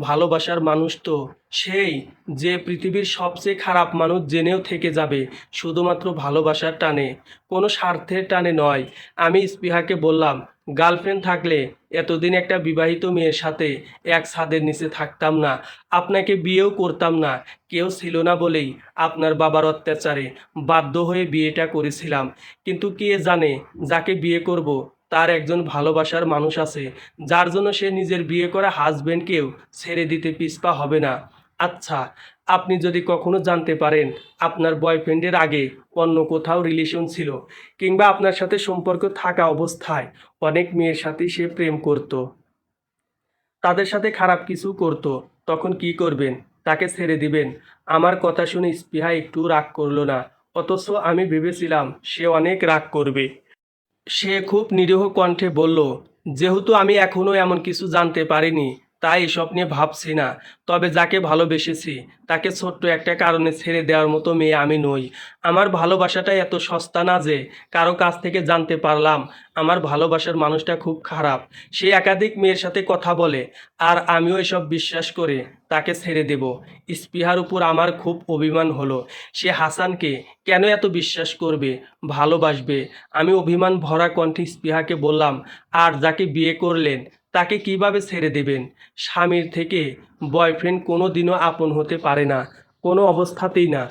ভালোবাসার মানুষ তো সেই, যে পৃথিবীর সবচেয়ে খারাপ মানুষ জেনেও থেকে যাবে শুধুমাত্র ভালোবাসার টানে, কোনো স্বার্থের টানে নয়। আমি স্পৃহাকে বললাম, গার্লফ্রেন্ড থাকলে এতদিন একটা বিবাহিত মেয়ের সাথে এক ছাদের নিচে থাকতাম না, আপনাকে বিয়েও করতাম না। কেউ ছিল না বলেই আপনার বাবার অত্যাচারে বাধ্য হয়ে বিয়েটা করেছিলাম। কিন্তু কে জানে, যাকে বিয়ে করব তার একজন ভালোবাসার মানুষ আছে, যার জন্য সে নিজের বিয়ে করা হাজবেন্ডকেও ছেড়ে দিতে পিছপা হবে না। আচ্ছা, আপনি যদি কখনো জানতে পারেন আপনার বয়ফ্রেন্ডের আগে অন্য কোথাও রিলেশন ছিল, কিংবা আপনার সাথে সম্পর্ক থাকা অবস্থায় অনেক মেয়ের সাথেই সে প্রেম করত, তাদের সাথে খারাপ কিছু করত, তখন কি করবেন? তাকে ছেড়ে দিবেন? আমার কথা শুনে স্পৃহা একটু রাগ করলো না, অথচ আমি ভেবেছিলাম সে অনেক রাগ করবে। সে খুব নিরীহ কণ্ঠে বলল, যেহেতু আমি এখনো এমন কিছু জানতে পারিনি, তাই এসব নিয়ে ভাবছি না। তবে যাকে ভালোবেসেছি তাকে ছোট্ট একটা কারণে ছেড়ে দেওয়ার মতো মেয়ে আমি নই। আমার ভালোবাসাটা এত সস্তা না যে কারো কাছ থেকে জানতে পারলাম আমার ভালোবাসার মানুষটা খুব খারাপ, সে একাধিক মেয়ের সাথে কথা বলে, আর আমিও এসব বিশ্বাস করে তাকে ছেড়ে দেব। স্পৃহার উপর আমার খুব অভিমান হলো। সে হাসানকে কেন এত বিশ্বাস করবে, ভালোবাসবে? আমি অভিমান ভরা কণ্ঠে স্পৃহাকে বললাম, আর যাকে বিয়ে করলেন তাকে কিভাবে ছেড়ে দেবেন? স্বামীর থেকে বয়ফ্রেন্ড কোনো দিনও আপন হতে পারে না, কোনো অবস্থাতেই না।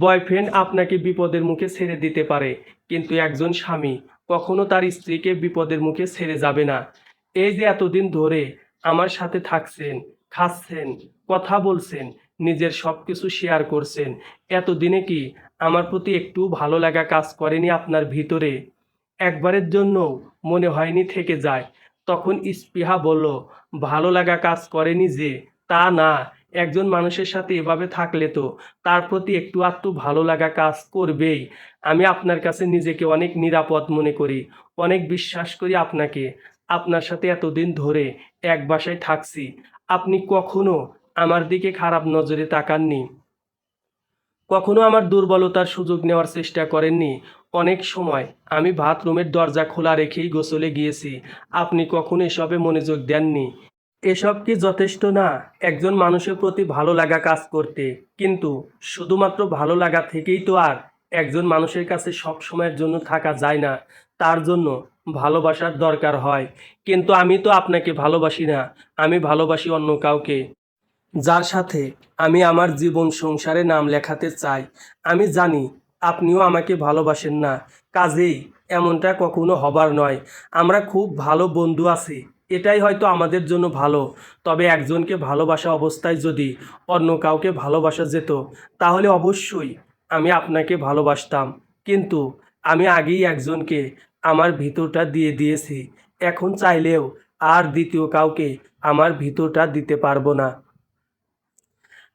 বয়ফ্রেন্ড আপনাকে বিপদের মুখে ছেড়ে দিতে পারে, কিন্তু একজন স্বামী কখনো তার স্ত্রীকে বিপদের মুখে ছেড়ে যাবে না। এই যে এতদিন ধরে আমার সাথে থাকছেন, খাচ্ছেন, কথা বলছেন, নিজের সব কিছু শেয়ার করছেন, এতদিনে কি আমার প্রতি একটু ভালো লাগা কাজ করেনি আপনার ভিতরে? একবারের জন্য মনে হয়নি থেকে যায়? তখন স্পৃহা বলল, ভালো লাগা কাজ করেনি যে তা না, একজন মানুষের সাথে এভাবে থাকলে তো তার প্রতি একটু আধটু ভালো লাগা কাজ করবেই। আমি আপনার কাছে নিজেকে অনেক নিরাপদ মনে করি, অনেক বিশ্বাস করি আপনাকে। আপনার সাথে এতদিন ধরে এক বাসায় থাকছি, আপনি কখনো আমার দিকে খারাপ নজরে তাকাননি, কখনো আমার দুর্বলতার সুযোগ নেওয়ার চেষ্টা করেননি। অনেক সময় আমি বাথরুমের দরজা খোলা রেখেই গোসলে গিয়েছি, আপনি কখনো এসবে মনোযোগ দেননি। এসব কি যথেষ্ট না একজন মানুষের প্রতি ভালো লাগা কাজ করতে? কিন্তু শুধুমাত্র ভালো লাগা থেকেই তো আর একজন মানুষের কাছে সব সময়ের জন্য থাকা যায় না, তার জন্য ভালোবাসার দরকার হয়। কিন্তু আমি তো আপনাকে ভালোবাসি না, আমি ভালোবাসি অন্য কাউকে, যার সাথে আমি আমার জীবন সংসারে নাম লেখাতে চাই। আমি জানি আপনিও আমাকে ভালোবাসেন না, কাজেই এমনটা কখনো হবার নয়। আমরা খুব ভালো বন্ধু আছি, এটাই হয়তো আমাদের জন্য ভালো। তবে একজনকে ভালোবাসা অবস্থায় যদি অন্য কাউকে ভালোবাসা যেত, তাহলে অবশ্যই আমি আপনাকে ভালোবাসতাম। কিন্তু আমি আগেই একজনকে আমার ভিতরটা দিয়ে দিয়েছি, এখন চাইলেও আর দ্বিতীয় কাউকে আমার ভিতরটা দিতে পারবো না।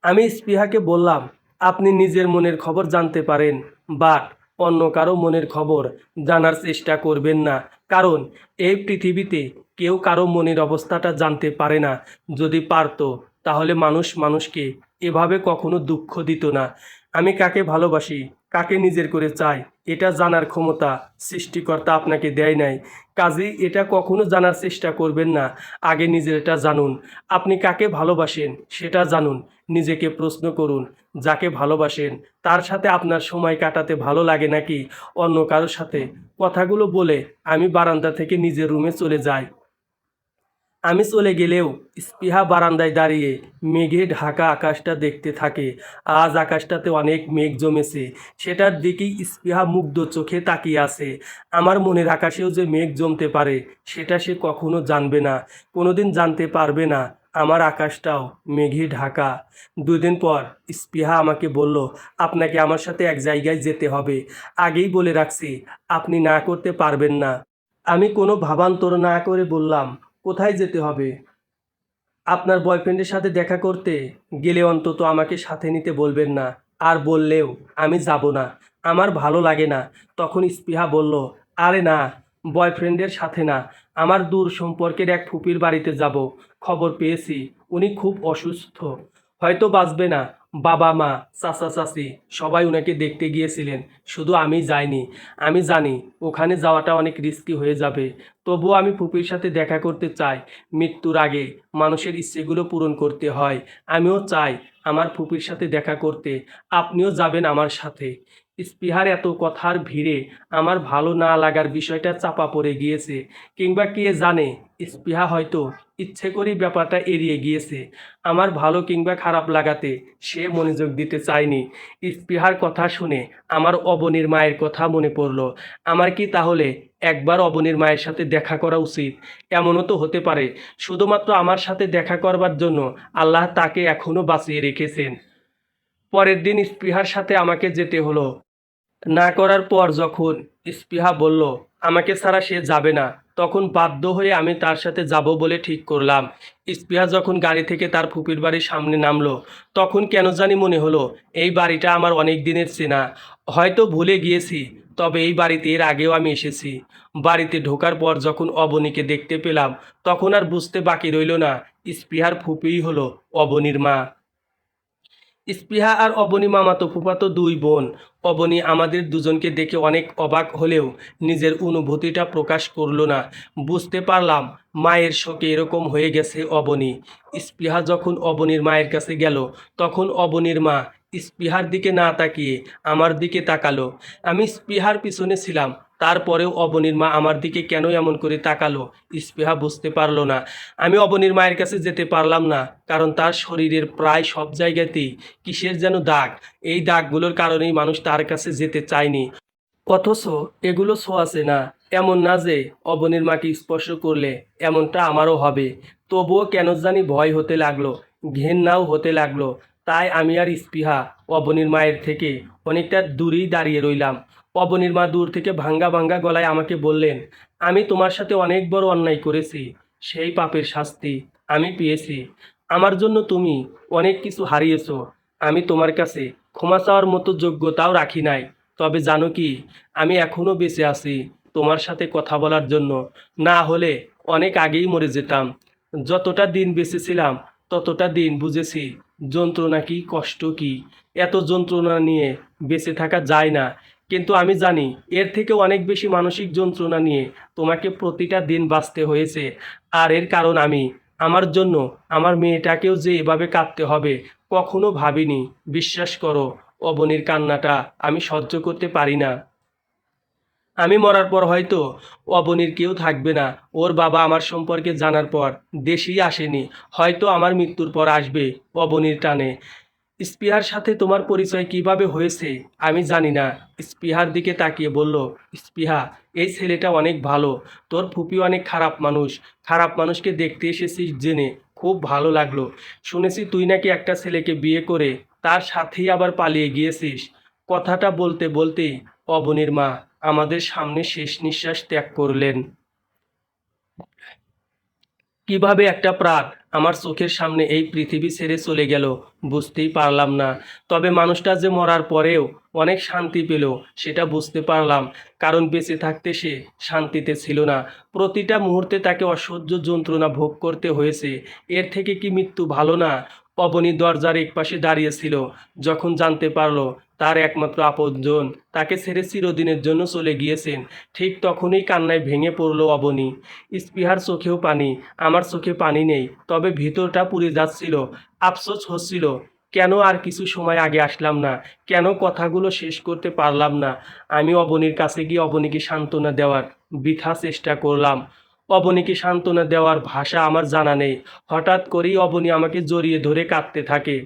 আমি স্পৃহাকে বললাম, আপনি নিজের মনের খবর জানতে পারেন, বাট অন্য কারো মনের খবর জানার চেষ্টা করবেন না, কারণ এই পৃথিবীতে কেউ কারো মনের অবস্থাটা জানতে পারে না। যদি পারতো তাহলে মানুষ মানুষকে এভাবে কখনো দুঃখ দিত না। আমি কাকে ভালোবাসি, কাকে নিজের করে চাই, এটা জানার ক্ষমতা সৃষ্টিকর্তা আপনাকে দেয় নাই। কাজেই এটা কখনো জানার চেষ্টা করবেন না, আগে নিজেরটা জানুন। আপনি কাকে ভালোবাসেন সেটা জানুন, নিজেকে প্রশ্ন করুন, যাকে ভালোবাসেন তার সাথে আপনার সময় কাটাতে ভালো লাগে নাকি অন্য কারোর সাথে? কথাগুলো বলে আমি বারান্দা থেকে নিজের রুমে চলে যাই। আমি চলে গেলেও স্পৃহা বারান্দায় দাঁড়িয়ে মেঘে ঢাকা আকাশটা দেখতে থাকে। আজ আকাশটাতে অনেক মেঘ জমেছে, সেটার দিকেই স্পৃহা মুগ্ধ চোখে তাকিয়ে আছে। আমার মনের আকাশেও যে মেঘ জমতে পারে সেটা সে কখনো জানবে না, কোনোদিন জানতে পারবে না। আমার আকাশটাও মেঘে ঢাকা। 2 দিন পর স্পৃহা আমাকে বলল, আপনাকে আমার সাথে এক জায়গায় যেতে হবে। আগেই বলে রাখছি, আপনি না করতে পারবেন না। আমি কোনো ভাবান্তর না করে বললাম, কোথায় যেতে হবে? আপনার বয়ফ্রেন্ডের সাথে দেখা করতে গেলে অন্তত আমাকে সাথে নিতে বলবেন না। আর বললেও আমি যাব না, আমার ভালো লাগে না। তখন স্পৃহা বলল, আরে না, বয়ফ্রেন্ডের সাথে না, আমার দূর সম্পর্কের এক ফুপির বাড়িতে যাব। খবর পেয়েছি উনি খুব অসুস্থ, হয়তো বাঁচবে না। বাবা মা চাচা চাচি সবাই ওনাকে দেখতে গিয়েছিলেন, শুধু আমি যাইনি। আমি জানি ওখানে যাওয়াটা অনেক রিস্কি হয়ে যাবে, তবুও আমি ফুপির সাথে দেখা করতে চাই। মৃত্যুর আগে মানুষের ইচ্ছেগুলো পূরণ করতে হয়। আমিও চাই আমার ফুপির সাথে দেখা করতে, আপনিও যাবেন আমার সাথে। স্পৃহার এত কথার ভিড়ে আমার ভালো না লাগার বিষয়টা চাপা পড়ে গিয়েছে, কিংবা কে জানে স্পৃহা হয়তো ইচ্ছে করেই ব্যাপারটা এড়িয়ে গিয়েছে। আমার ভালো কিংবা খারাপ লাগাতে সে মনোযোগ দিতে চায়নি। স্পৃহার কথা শুনে আমার অবনীর মায়ের কথা মনে পড়ল। আমার কি তাহলে একবার অবনীর মায়ের সাথে দেখা করা উচিত? এমনও তো হতে পারে শুধুমাত্র আমার সাথে দেখা করবার জন্য আল্লাহ তাকে এখনো বাঁচিয়ে রেখেছেন। পরের দিন স্পৃহার সাথে আমাকে যেতে হলো। না করার পর যখন স্পৃহা বলল আমাকে ছাড়া সে যাবে না, তখন বাধ্য হয়ে আমি তার সাথে যাব বলে ঠিক করলাম। স্পৃহা যখন গাড়ি থেকে তার ফুপির বাড়ির সামনে নামলো, তখন কেন জানি মনে হলো এই বাড়িটা আমার অনেক দিনের চেনা। হয়তো ভুলে গিয়েছি, তবে এই বাড়িতে এর আগেও আমি এসেছি। বাড়িতে ঢোকার পর যখন অবনীকে দেখতে পেলাম, তখন আর বুঝতে বাকি রইল না স্পৃহার ফুপিই হলো অবনীর মা। স্পৃহা আর অবনী মামাতো ফুফাতো দুই বোন। অবনী আমাদের দুজনকে দেখে অনেক অবাক হলেও নিজের অনুভূতিটা প্রকাশ করলো না। বুঝতে পারলাম মায়ের শোকে এরকম হয়ে গেছে অবনী। স্পৃহা যখন অবনীর মায়ের কাছে গেল, তখন অবনীর মা স্পৃহার দিকে না তাকিয়ে আমার দিকে তাকালো। আমি স্পৃহার পিছনে ছিলাম, তারপরেও অবনীর মা আমার দিকে কেন এমন করে তাকালো স্পৃহা বুঝতে পারলো না। আমি অবনীর মায়ের কাছে যেতে পারলাম না, কারণ তার শরীরের প্রায় সব জায়গাতেই কিসের যেন দাগ। এই দাগগুলোর কারণেই মানুষ তার কাছে যেতে চায়নি। অথচ এগুলো ছোঁয়াচে না। এমন না যে অবনীর মাকে স্পর্শ করলে এমনটা আমারও হবে। তবুও কেন জানি ভয় হতে লাগলো, ঘেন্নাও হতে লাগলো। তাই আমি আর স্পৃহা অবনীর মায়ের থেকে অনেকটা দূরেই দাঁড়িয়ে রইলাম। অবনীর মা দূর থেকে ভাঙ্গা ভাঙ্গা গলায় আমাকে বললেন, আমি তোমার সাথে অনেক বড় অন্যায় করেছি, সেই পাপের শাস্তি আমি পেয়েছি। আমার জন্য তুমি অনেক কিছু হারিয়েছো, আমি তোমার কাছে ক্ষমা চাওয়ার মতো যোগ্যতাও রাখি নাই। তবে জানো কি, আমি এখনো বেঁচে আছি তোমার সাথে কথা বলার জন্য। না হলে অনেক আগেই মরে যেতাম। যতটা দিন বেঁচে ছিলাম ততটা দিন বুঝেছি যন্ত্রণা কি, কষ্ট কি। এত যন্ত্রণা নিয়ে বেঁচে থাকা যায় না। কিন্তু আমি জানি এর থেকে অনেক বেশি মানসিক যন্ত্রণা নিয়ে তোমাকে প্রতিটা দিন বাঁচতে হয়েছে। আর এর কারণ আমি। আমার জন্য আমার মেয়েটাকেও যে এভাবে কাঁদতে হবে কখনো ভাবিনি। বিশ্বাস করো, অবনীর কান্নাটা আমি সহ্য করতে পারি না। আমি মরার পর হয়তো অবনীর কেউ থাকবে না। ওর বাবা আমার সম্পর্কে জানার পর দেশেই আসেনি, হয়তো আমার মৃত্যুর পর আসবে অবনীর টানে। স্পৃহার সাথে তোমার পরিচয় কিভাবে হয়েছে আমি জানি না। স্পৃহার দিকে তাকিয়ে বলল, স্পৃহা, এই ছেলেটা অনেক ভালো। তোর ফুপি অনেক খারাপ মানুষ। খারাপ মানুষকে দেখতে এসেছিস জেনে খুব ভালো লাগলো। শুনেছি তুই নাকি একটা ছেলেকে বিয়ে করে তার সাথেই আবার পালিয়ে গিয়েছিস। কথাটা বলতে বলতেই অবনীর মা আমাদের সামনে শেষ নিঃশ্বাস ত্যাগ করলেন। কিভাবে একটা প্রাণ আমার চোখের সামনে এই পৃথিবী ছেড়ে চলে গেল বুঝতেই পারলাম না। তবে মানুষটা যে মরার পরেও অনেক শান্তি পেল সেটা বুঝতে পারলাম, কারণ বেঁচে থাকতে সে শান্তিতে ছিল না। প্রতিটা মুহূর্তে তাকে অসহ্য যন্ত্রণা ভোগ করতে হয়েছে। এর থেকে কি মৃত্যু ভালো না? অবনী দরজার একপাশে দাঁড়িয়েছিল। যখন জানতে পারলো তার একমাত্র আপনজন তাকে ছেড়ে চিরদিনের জন্য চলে গিয়েছেন, ঠিক তখনই কান্নায় ভেঙে পড়ল অবনী। স্পৃহার চোখেও পানি, আমার চোখে পানি নেই, তবে ভিতরটা পুড়ে যাচ্ছিল। আফসোস হচ্ছিল, কেন আর কিছু সময় আগে আসলাম না, কেন কথাগুলো শেষ করতে পারলাম না। আমি অবনীর কাছে গিয়ে অবনীকে সান্ত্বনা দেওয়ার বৃথা চেষ্টা করলাম। অবনীকে সান্ত্বনা দেওয়ার ভাষা আমার জানা নেই। হঠাৎ করেই অবনী আমাকে জড়িয়ে ধরে কাঁদতে থাকে।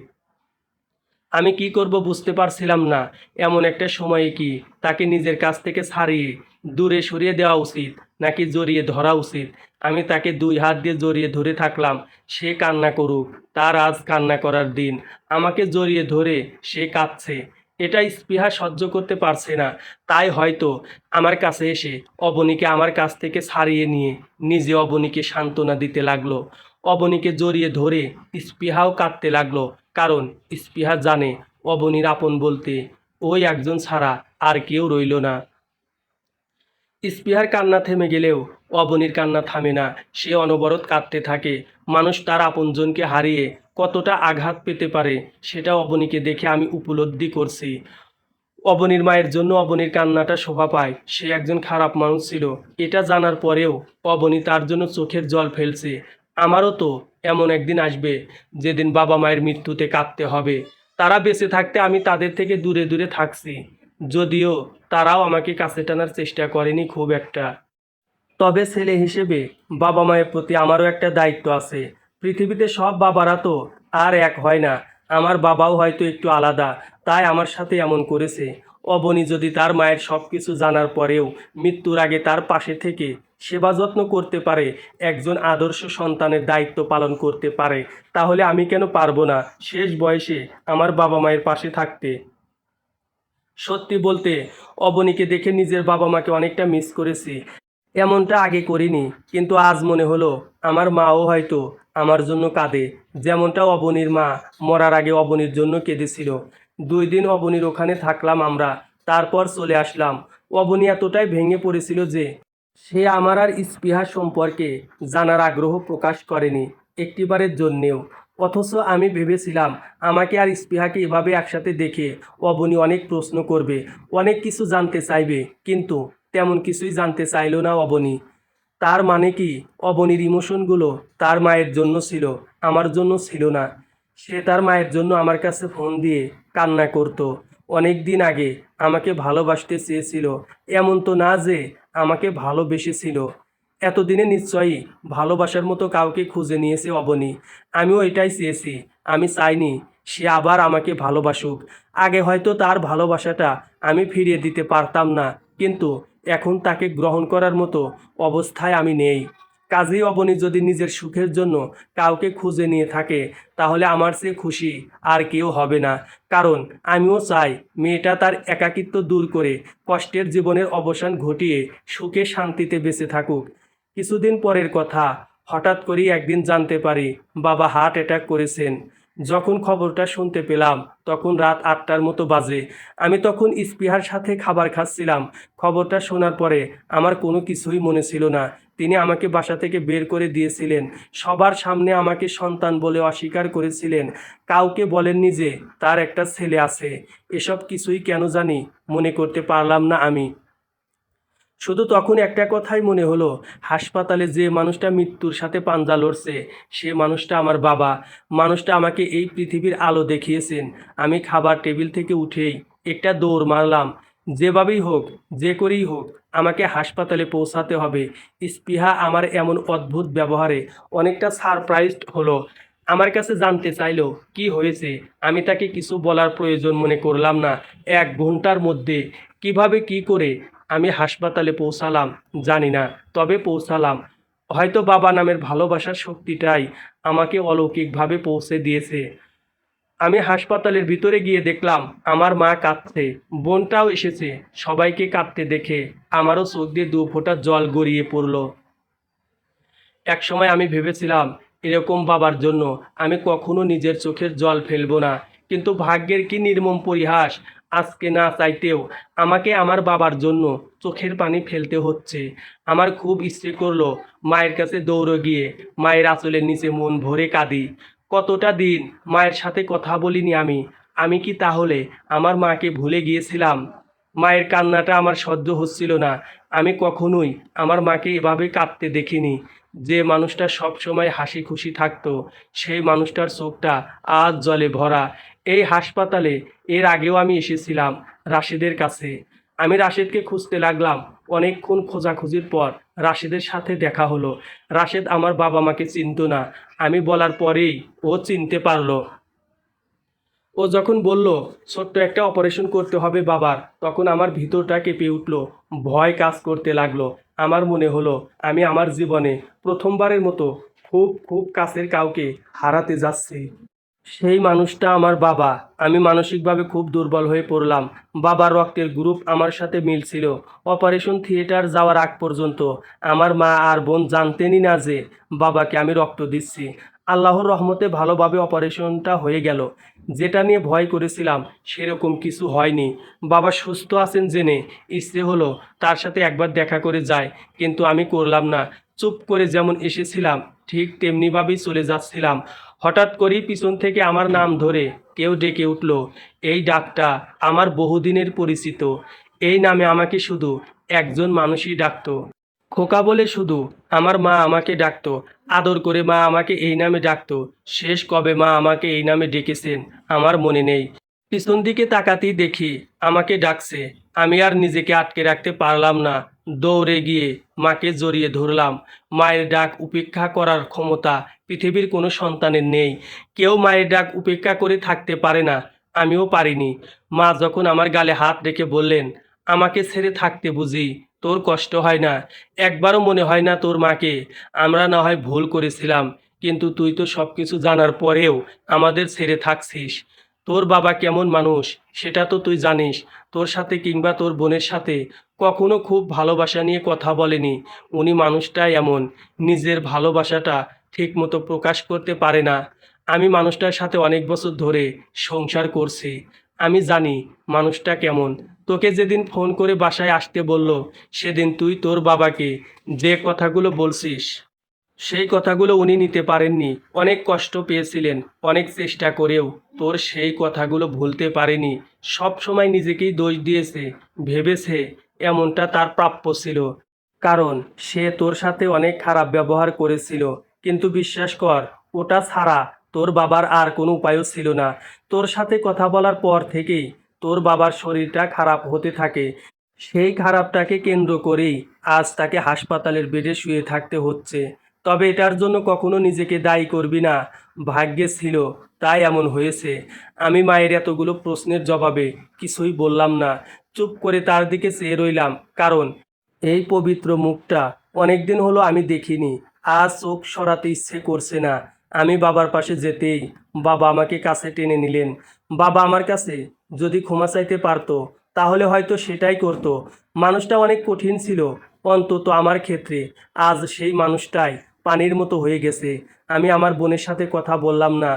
আমি কি করব বুঝতে পারছিলাম না। এমন একটা সময়ে কি তাকে নিজের কাছ থেকে ছাড়িয়ে দূরে সরিয়ে দেওয়া উচিত, নাকি জড়িয়ে ধরা উচিত? আমি তাকে দুই হাত দিয়ে জড়িয়ে ধরে থাকলাম। সে কান্না করুক, তার আজ কান্না করার দিন। আমাকে জড়িয়ে ধরে সে কাঁদছে, এটা স্পৃহা সহ্য করতে পারছে না। তাই হয়তো আমার কাছে এসে অবনীকে আমার কাছ থেকে ছাড়িয়ে নিয়ে নিজে অবনীকে সান্ত্বনা দিতে লাগলো। অবনীকে জড়িয়ে ধরে স্পৃহাও কাঁদতে লাগলো, কারণ স্পৃহা জানে অবনীর আপন বলতে ওই একজন ছাড়া আর কেউ রইল না। স্পৃহার কান্না থেমে গেলেও অবনীর কান্না থামে না, সে অনবরত কাঁদতে থাকে। মানুষ তার আপনজনকে হারিয়ে কতটা আঘাত পেতে পারে সেটা অবনীকে দেখে আমি উপলব্ধি করছি। অবনীর মায়ের জন্য অবনীর কান্নাটা শোভা পায়। সে একজন খারাপ মানুষ ছিল, এটা জানার পরেও অবনী তার জন্য চোখের জল ফেলছে। আমারও তো এমন একদিন আসবে যেদিন বাবা মায়ের মৃত্যুতে কাঁদতে হবে। তারা বেঁচে থাকতে আমি তাদের থেকে দূরে দূরে থাকছি, যদিও তারাও আমাকে কাছে টানার চেষ্টা করেনি খুব একটা। তবে ছেলে হিসেবে বাবা মায়ের প্রতি আমারও একটা দায়িত্ব আছে। পৃথিবীতে সব বাবারা তো আর এক হয় না। আমার বাবাও হয়তো একটু আলাদা, তাই আমার সাথে এমন করেছে। অবনী যদি তার মায়ের সব কিছু জানার পরেও মৃত্যুর আগে তার পাশে থেকে সেবা যত্ন করতে পারে, একজন আদর্শ সন্তানের দায়িত্ব পালন করতে পারে, তাহলে আমি কেন পারবো না শেষ বয়সে আমার বাবা মায়ের পাশে থাকতে। সত্যি বলতে অবনীকে দেখে নিজের বাবা মাকে অনেকটা মিস করেছি। এমনটা আগে করিনি, কিন্তু আজ মনে হলো আমার মাও হয়তো আমার জন্য কাঁদে, যেমনটা অবনীর মা মরার আগে অবনীর জন্য কেঁদেছিল। 2 দিন অবনীর ওখানে থাকলাম আমরা, তারপর চলে আসলাম। অবনী এতটাই ভেঙে পড়েছিল যে সে আমার আর স্পৃহা সম্পর্কে জানার আগ্রহ প্রকাশ করেনি একটিবারের জন্যেও। অথচ আমি ভেবেছিলাম আমাকে আর স্পৃহাকে এভাবে একসাথে দেখে অবনী অনেক প্রশ্ন করবে, অনেক কিছু জানতে চাইবে, কিন্তু তেমন কিছুই জানতে চাইল না অবনী। তার মানে কি অবনীর ইমোশনগুলো তার মায়ের জন্য ছিল, আমার জন্য ছিল না। সে তার মায়ের জন্য আমার কাছে ফোন দিয়ে কান্না করত। অনেক দিন আগে আমাকে ভালোবাসতে চেয়েছিল, এমন তো না যে আমাকে ভালোবেসেছিল। এতদিনে নিশ্চয়ই ভালোবাসার মতো কাউকে খুঁজে নিয়েছে অবনী। আমিও এটাই চেয়েছি। আমি চাইনি সে আবার আমাকে ভালোবাসুক। আগে হয়তো তার ভালোবাসাটা আমি ফিরিয়ে দিতে পারতাম না, কিন্তু এখন তাকে গ্রহণ করার মতো অবস্থায় আমি নেই। কাজেই অবনী যদি নিজের সুখের জন্য কাউকে খুঁজে নিয়ে থাকে, তাহলে আমার চেয়ে খুশি আর কেউ হবে না। কারণ আমিও চাই মেয়েটা তার একাকিত্ব দূর করে কষ্টের জীবনের অবসান ঘটিয়ে সুখে শান্তিতে বেঁচে থাকুক। কিছুদিন পরের কথা, হঠাৎ করেই একদিন জানতে পারি বাবা হার্ট অ্যাটাক করেছেন। যখন খবরটা শুনতে পেলাম তখন রাত 8টার মতো বাজে। আমি তখন স্পৃহার সাথে খাবার খাচ্ছিলাম। খবরটা শোনার পরে আমার কোনো কিছুই মনে ছিল না। তিনি আমাকে বাসা থেকে বের করে দিয়েছিলেন, সবার সামনে আমাকে সন্তান বলে অস্বীকার করেছিলেন, কাউকে বলেননি যে তার একটা ছেলে আছে। এসব কিছুই কেন জানি মনে করতে পারলাম না আমি। শুধু তখন একটা কথাই মনে হলো, হাসপাতালে যে মানুষটা মৃত্যুর সাথে পাঞ্জা লড়ছে সে মানুষটা আমার বাবা। মানুষটা আমাকে এই পৃথিবীর আলো দেখিয়েছেন। আমি খাবার টেবিল থেকে উঠেই একটা দৌড় মারলাম। যেভাবেই হোক, যে করেই হোক, আমাকে হাসপাতালে পৌঁছাতে হবে। স্পৃহা আমার এমন অদ্ভুত ব্যবহারে অনেকটা সারপ্রাইজড হলো। আমার কাছে জানতে চাইলো কি হয়েছে। আমি তাকে কিছু বলার প্রয়োজন মনে করলাম না। 1 ঘন্টার মধ্যে কিভাবে কি করে আমি হাসপাতালে পৌঁছালাম জানি না, তবে পৌঁছালাম। হয়তো বাবা নামের ভালোবাসার শক্তিটাই আমাকে অলৌকিকভাবে পৌঁছে দিয়েছে। আমি হাসপাতালের ভিতরে গিয়ে দেখলাম আমার মা কাঁদছে, বোনটাও এসেছে। সবাইকে কাঁদতে দেখে আমারও চোখ দিয়ে 2 ফোঁটা জল গড়িয়ে পড়ল। একসময় আমি ভেবেছিলাম এরকম বাবার জন্য আমি কখনো নিজের চোখের জল ফেলবো না, কিন্তু ভাগ্যের কি নির্মম পরিহাস, আজকে না চাইতেও আমাকে আমার বাবার জন্য চোখের পানি ফেলতে হচ্ছে। আমার খুব ইচ্ছে করলো মায়ের কাছে দৌড়ে গিয়ে মায়ের আঁচলের নিচে মন ভরে কাঁদি। কতটা দিন মায়ের সাথে কথা বলিনি আমি। আমি কি তাহলে আমার মাকে ভুলে গিয়েছিলাম? মায়ের কান্নাটা আমার সহ্য হচ্ছিল না। আমি কখনোই আমার মাকে এভাবে কাঁদতে দেখিনি। যে মানুষটা সব সময় হাসি খুশি থাকতো, সেই মানুষটার চোখটা আজ জলে ভরা। এই হাসপাতালে এর আগেও আমি এসেছিলাম রাশেদের কাছে। আমি রাশেদকে খুঁজতে লাগলাম। অনেকক্ষণ খোঁজাখুঁজির পর রাশেদের সাথে দেখা হলো। রাশেদ আমার বাবা মাকে চিনতো না, আমি বলার পরেই ও চিনতে পারলো। ও যখন বলল ছোট্ট একটা অপারেশন করতে হবে বাবার, তখন আমার ভিতরটা কেঁপে উঠল, ভয় কাজ করতে লাগলো। আমার মনে হলো আমি আমার জীবনে প্রথমবারের মতো খুব খুব কাছের কাউকে হারাতে যাচ্ছি। সেই মানুষটা আমার বাবা। আমি মানসিকভাবে খুব দুর্বল হয়ে পড়লাম। বাবার রক্তের গ্রুপ আমার সাথে মিল ছিল। অপারেশন থিয়েটার যাওয়ার আগ পর্যন্ত আমার মা আর বোন জানতেনই না যে বাবাকে আমি রক্ত দিচ্ছি। আল্লাহর রহমতে ভালোভাবে অপারেশনটা হয়ে গেল। যেটা নিয়ে ভয় করেছিলাম সেরকম কিছু হয়নি। বাবা সুস্থ আছেন জেনে ইচ্ছে হলো তার সাথে একবার দেখা করে যায়, কিন্তু আমি করলাম না। চুপ করে যেমন এসেছিলাম ঠিক তেমনিভাবেই চলে যাচ্ছিলাম। হঠাৎ করেই পিছন থেকে আমার নাম ধরে কেউ ডেকে উঠল। এই ডাকটা আমার বহুদিনের পরিচিত। এই নামে আমাকে শুধু একজন মানুষই ডাকতো, খোকা বলে শুধু। আমার মা আমাকে ডাকতো, আদর করে মা আমাকে এই নামে ডাকতো। শেষ কবে মা আমাকে এই নামে ডেকেছেন আমার মনে নেই। পিছন দিকে তাকাতেই দেখি আমাকে ডাকছে। আমি আর নিজেকে আটকে রাখতে পারলাম না। দৌড়ে গিয়ে মাকে জড়িয়ে ধরলাম। মায়ের ডাক উপেক্ষা করার ক্ষমতা পৃথিবীর কোনো সন্তানের নেই। কেউ মায়ের ডাক উপেক্ষা করে থাকতে পারে না, আমিও পারিনি। মা যখন আমার গালে হাত রেখে বললেন, আমাকে ছেড়ে থাকতে বুঝি তোর কষ্ট হয় না? একবারও মনে হয় না তোর মাকে আমরা না হয় ভুল করেছিলাম, কিন্তু তুই তো সব কিছু জানার পরেও আমাদের ছেড়ে থাকছিস। তোর বাবা কেমন মানুষ সেটা তো তুই জানিস। তোর সাথে কিংবা তোর বোনের সাথে কখনো খুব ভালোবাসা নিয়ে কথা বলেনি। উনি মানুষটাই এমন, নিজের ভালোবাসাটা ঠিকমতো প্রকাশ করতে পারে না। আমি মানুষটার সাথে অনেক বছর ধরে সংসার করছি। আমি জানি মানুষটা কেমন। তোকে যেদিন ফোন করে বাসায় আসতে বলল, সেদিন তুই তোর বাবাকে যে কথাগুলো বলছিস সেই কথাগুলো উনি নিতে পারেননি। অনেক কষ্ট পেয়েছিলেন, অনেক চেষ্টা করেও তোর সেই কথাগুলো ভুলতে পারেনি। সব সময় নিজেকেই দোষ দিয়েছে, ভেবেছে এমনটা তার প্রাপ্য ছিল, কারণ সে তোর সাথে অনেক খারাপ ব্যবহার করেছিল। কিন্তু বিশ্বাস কর, ওটা ছাড়া তোর বাবার আর কোনো উপায়ও ছিল না। তোর সাথে কথা বলার পর থেকেই তোর বাবার শরীরটা খারাপ হতে থাকে। সেই খারাপটাকে কেন্দ্র করেই আজ তাকে হাসপাতালের বেডে শুয়ে থাকতে হচ্ছে। তবে এটার জন্য কখনো নিজেকে দায়ী করবি না। ভাগ্যে ছিল তাই এমন হয়েছে। আমি মায়ের এতগুলো প্রশ্নের জবাবে কিছুই বললাম না। চুপ করে তার দিকে চেয়ে রইলাম, কারণ এই পবিত্র মুখটা অনেকদিন হলো আমি দেখিনি। আজ চোখ সরাতে ইচ্ছে করছে না। আমি বাবার পাশে যেতেই বাবা আমাকে কাছে টেনে নিলেন। বাবা আমার কাছে যদি ক্ষমা চাইতে পারতো তাহলে হয়তো সেটাই করতো। মানুষটা অনেক কঠিন ছিল, অন্তত আমার ক্ষেত্রে। আজ সেই মানুষটাই পানির মতো হয়ে গেছে। আমি আমার বোনের সাথে কথা বললাম না।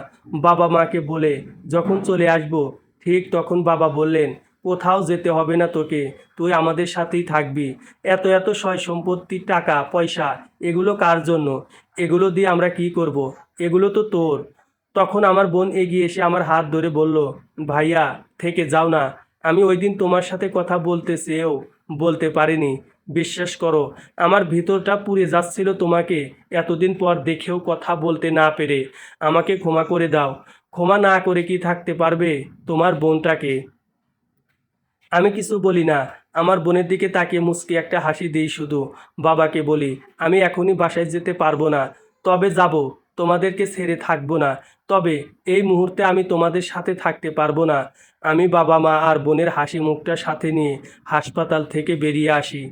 বাবা মাকে বলে যখন চলে আসব, ঠিক তখন বাবা বললেন, কোথাও যেতে হবে না তোকে, তুই আমাদের সাথেই থাকবি। এত এত সয় সম্পত্তি, টাকা পয়সা, এগুলো কার জন্য? এগুলো দিয়ে আমরা কি করব? এগুলো তো তোর। তখন আমার বোন এগিয়ে এসে আমার হাত ধরে বলল, ভাইয়া থেকে যাও না। আমি ওই দিন তোমার সাথে কথা বলতে চেয়েও বলতে পারিনি। বিশ্বাস করো, আমার ভিতরটা পুড়ে যাচ্ছিল তোমাকে এতদিন পর দেখেও কথা বলতে না পেরে। আমাকে ক্ষমা করে দাও। ক্ষমা না করে কি থাকতে পারবে তোমার বোনটাকে? আমি কিছু বলি না। আমার বোনের দিকে তাকিয়ে মুচকি একটা হাসি দিই শুধু। বাবাকে বলি, আমি এখনই বাসায় যেতে পারবো না, তবে যাব। তোমাদেরকে ছেড়ে থাকবো না। তবে এই মুহূর্তে আমি তোমাদের সাথে থাকতে পারবো না। আমি বাবা মা আর বোনের হাসি মুখটা সাথে নিয়ে হাসপাতাল থেকে বেরিয়ে আসি।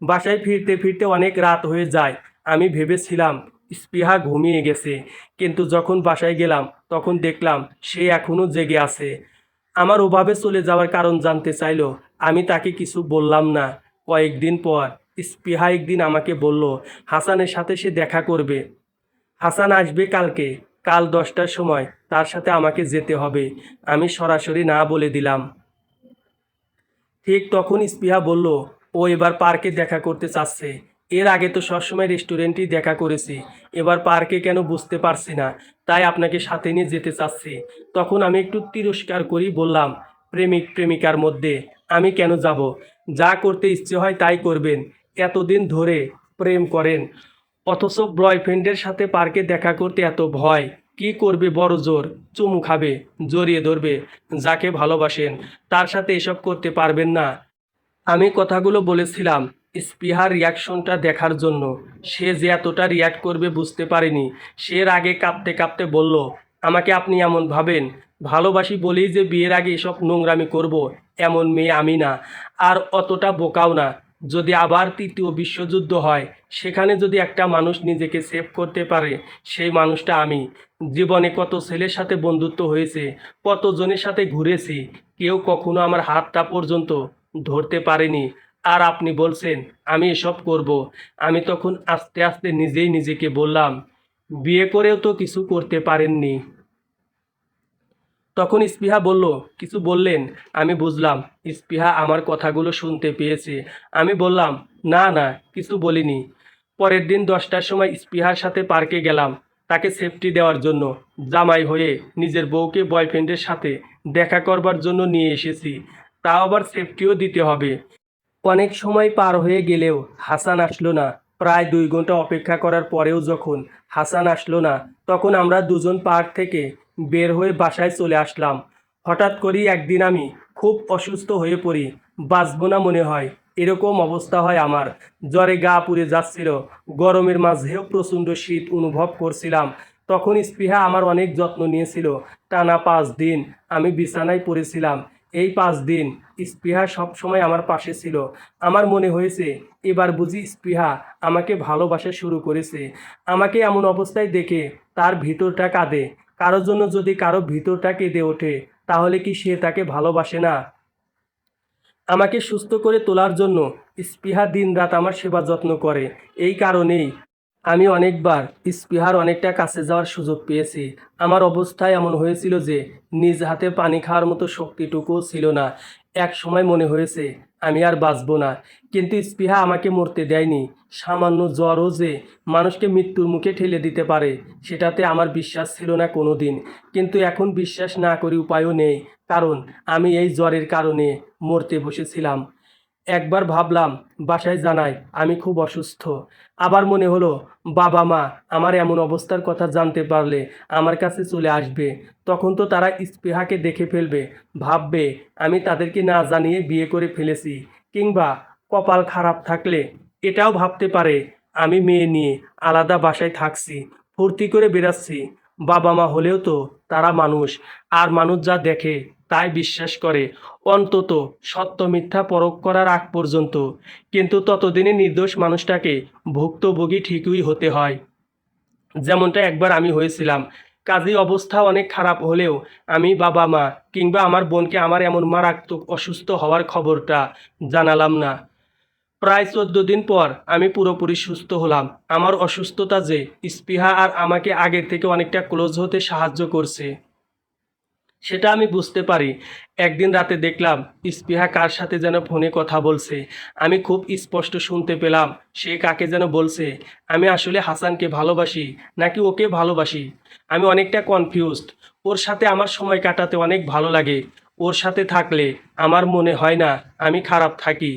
বাসায় ফিরতে ফিরতে অনেক রাত হয়ে যায়। আমি ভেবেছিলাম স্পৃহা ঘুমিয়ে গেছে, কিন্তু যখন বাসায় গেলাম তখন দেখলাম সে এখনও জেগে আছে। আমার ওভাবে চলে যাওয়ার কারণ জানতে চাইলো। আমি তাকে কিছু বললাম না। কয়েকদিন পর স্পৃহা একদিন আমাকে বলল, হাসানের সাথে সে দেখা করবে। হাসান আসবে কালকে, কাল 10টার সময় তার সাথে আমাকে যেতে হবে। আমি সরাসরি না বলে দিলাম। ঠিক তখন স্পৃহা বলল, ও এবার পার্কে দেখা করতে চাচ্ছে। এর আগে তো সবসময় রেস্টুরেন্টেই দেখা করেছি, এবার পার্কে কেন বুঝতে পারছি না। তাই আপনাকে সাথে নিয়ে যেতে চাচ্ছি। তখন আমি একটু তিরস্কার করি, বললাম, প্রেমিক প্রেমিকার মধ্যে আমি কেন যাব? যা করতে ইচ্ছে হয় তাই করবেন। এতদিন ধরে প্রেম করেন, অথচ বয়ফ্রেন্ডের সাথে পার্কে দেখা করতে এত ভয়। কি করবে? বড় জোর চুমু খাবে, জড়িয়ে ধরবে। যাকে ভালোবাসেন তার সাথে এসব করতে পারবেন না। আমি কথাগুলো বলেছিলাম স্পৃহার রিয়াকশনটা দেখার জন্য। সে যে এতটা রিয়াক্ট করবে বুঝতে পারিনি। সে এর আগে কাঁপতে কাঁপতে বলল, আমাকে আপনি এমন ভাবেন? ভালোবাসি বলেই যে বিয়ের আগে এসব নোংরামি করব, এমন মেয়ে আমি না। আর অতটা বোকাও না। যদি আবার তৃতীয় বিশ্বযুদ্ধ হয়, সেখানে যদি একটা মানুষ নিজেকে সেভ করতে পারে, সেই মানুষটা আমি। জীবনে কত ছেলের সাথে বন্ধুত্ব হয়েছে, কতজনের সাথে ঘুরেছি, কেউ কখনো আমার হাতটা পর্যন্ত ধরতে পারেনি। আর আপনি বলছেন আমি এসব করব। আমি তখন আস্তে আস্তে নিজেই নিজেকে বললাম, বিয়ে করেও তো কিছু করতে পারেননি। তখন স্পৃহা বলল, কিছু বললেন? আমি বুঝলাম স্পৃহা আমার কথাগুলো শুনতে পেয়েছে। আমি বললাম, না না, কিছু বলিনি। পরের দিন 10টার সময় স্পৃহার সাথে পার্কে গেলাম, তাকে সেফটি দেওয়ার জন্য। জামাই হয়ে নিজের বউকে বয়ফ্রেন্ডের সাথে দেখা করবার জন্য নিয়ে এসেছি, তাও আবার সেফটিও দিতে হবে। অনেক সময় পার হয়ে গেলেও হাসান আসলো না। প্রায় 2 ঘন্টা অপেক্ষা করার পরেও যখন হাসান আসলো না, তখন আমরা দুজন পার্ক থেকে বের হয়ে বাসায় চলে আসলাম। হঠাৎ করেই একদিন আমি খুব অসুস্থ হয়ে পড়ি। বাঁচব না মনে হয়, এরকম অবস্থা হয় আমার। জ্বরে গা পুড়ে যাচ্ছিল, গরমের মাঝেও প্রচণ্ড শীত অনুভব করছিলাম। তখন স্পৃহা আমার অনেক যত্ন নিয়েছিল। টানা 5 দিন আমি বিছানায় পড়েছিলাম। এই 5 দিন স্পৃহা সবসময় আমার পাশে ছিল। আমার মনে হয়েছে এবার বুঝি স্পৃহা আমাকে ভালোবাসা শুরু করেছে। আমাকে এমন অবস্থায় দেখে তার ভিতরটা কাঁদে। কারোর জন্য যদি কারো ভিতরটা কেঁদে ওঠে, তাহলে কি সে তাকে ভালোবাসে না? আমাকে সুস্থ করে তোলার জন্য স্পৃহা দিনরাত আমার সেবা যত্ন করে। এই কারণেই আমি অনেকবার স্পৃহার অনেকটা কাছে যাওয়ার সুযোগ পেয়েছি। আমার অবস্থায় এমন হয়েছিল যে নিজ হাতে পানি খাওয়ার মতো শক্তিটুকুও ছিল না। এক সময় মনে হয়েছে আমি আর বাঁচব না, কিন্তু স্পৃহা আমাকে মরতে দেয়নি। সামান্য জ্বরও যে মানুষকে মৃত্যুর মুখে ঠেলে দিতে পারে, সেটাতে আমার বিশ্বাস ছিল না কোনো দিন। কিন্তু এখন বিশ্বাস না করে উপায়ও নেই, কারণ আমি এই জ্বরের কারণে মরতে বসেছিলাম। একবার ভাবলাম বাসায় জানাই আমি খুব অসুস্থ। আবার মনে হলো বাবা মা আমার এমন অবস্থার কথা জানতে পারলে আমার কাছে চলে আসবে। তখন তো তারা স্পৃহাকে দেখে ফেলবে, ভাববে আমি তাদেরকে না জানিয়ে বিয়ে করে ফেলেছি। কিংবা কপাল খারাপ থাকলে এটাও ভাবতে পারে আমি মেয়ে নিয়ে আলাদা বাসায় থাকছি, ফুর্তি করে বেড়াচ্ছি। বাবা মা হলেও তো তারা মানুষ, আর মানুষ যা দেখে তাই বিশ্বাস করে, অন্তত সত্য মিথ্যা পরখ করার আগ পর্যন্ত। কিন্তু ততদিনে নির্দোষ মানুষটাকে ভুক্তভোগী ঠিকই হতে হয়, যেমনটা একবার আমি হয়েছিলাম। কাজেই অবস্থা অনেক খারাপ হলেও আমি বাবা মা কিংবা আমার বোনকে আমার এমন মারাত্মক অসুস্থ হওয়ার খবরটা জানালাম না। প্রায় 14 দিন পর আমি পুরোপুরি সুস্থ হলাম। আমার অসুস্থতা যে স্পৃহা আর আমাকে আগের থেকে অনেকটা ক্লোজ হতে সাহায্য করছে, সেটা আমি বুঝতে পারি। একদিন রাতে দেখলাম স্পৃহা কার সাথে যেন ফোনে কথা বলছে। আমি খুব স্পষ্ট শুনতে পেলাম সে কাকে যেন বলছে। আমি আসলে হাসানকে ভালোবাসি নাকি ওকে ভালোবাসি, আমি অনেকটা কনফিউজড। ওর সাথে আমার সময় কাটাতে অনেক ভালো লাগে। ওর সাথে থাকলে আমার মনে হয় না আমি খারাপ থাকি।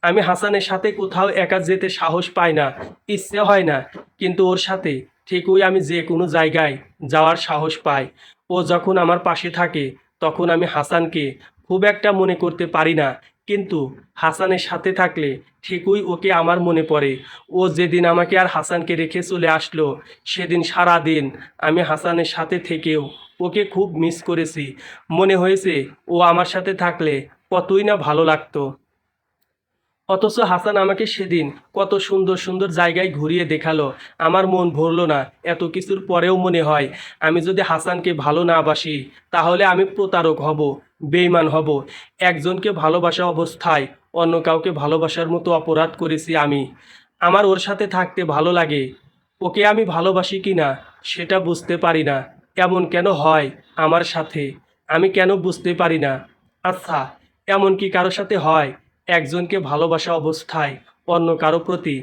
আমি হাসানের সাথে কোথাও একা যেতে সাহস পাই না, ইচ্ছে হয় না। কিন্তু ওর সাথে ঠিকই আমি যে কোনো জায়গায় যাওয়ার সাহস পাই। ও যখন আমার পাশে থাকে, তখন আমি হাসানকে খুব একটা মনে করতে পারি না। কিন্তু হাসানের সাথে থাকলে ঠিকই ওকে আমার মনে পড়ে। ও যেদিন আমাকে আর হাসানকে রেখে চলে আসলো, সেদিন সারা দিন আমি হাসানের সাথে থেকেও ওকে খুব মিস করেছি। মনে হয়েছে ও আমার সাথে থাকলে কতই না ভালো লাগতো। অথচ হাসান আমাকে সেদিন কত সুন্দর সুন্দর জায়গায় ঘুরিয়ে দেখালো, আমার মন ভরলো না। এত কিছুর পরেও মনে হয় আমি যদি হাসানকে ভালো না বাসি, তাহলে আমি প্রতারক হব, বেঈমান হব। একজনকে ভালোবাসা অবস্থায় অন্য কাউকে ভালোবাসার মতো অপরাধ করেছি আমি। আমার ওর সাথে থাকতে ভালো লাগে, ওকে আমি ভালোবাসি কি না সেটা বুঝতে পারি না। এমন কেন হয় আমার সাথে, আমি কেন বুঝতে পারি না? আচ্ছা, এমন কি কারো সাথে হয় একজনকে ভালোবাসা অবস্থায় অন্য কারো প্রতি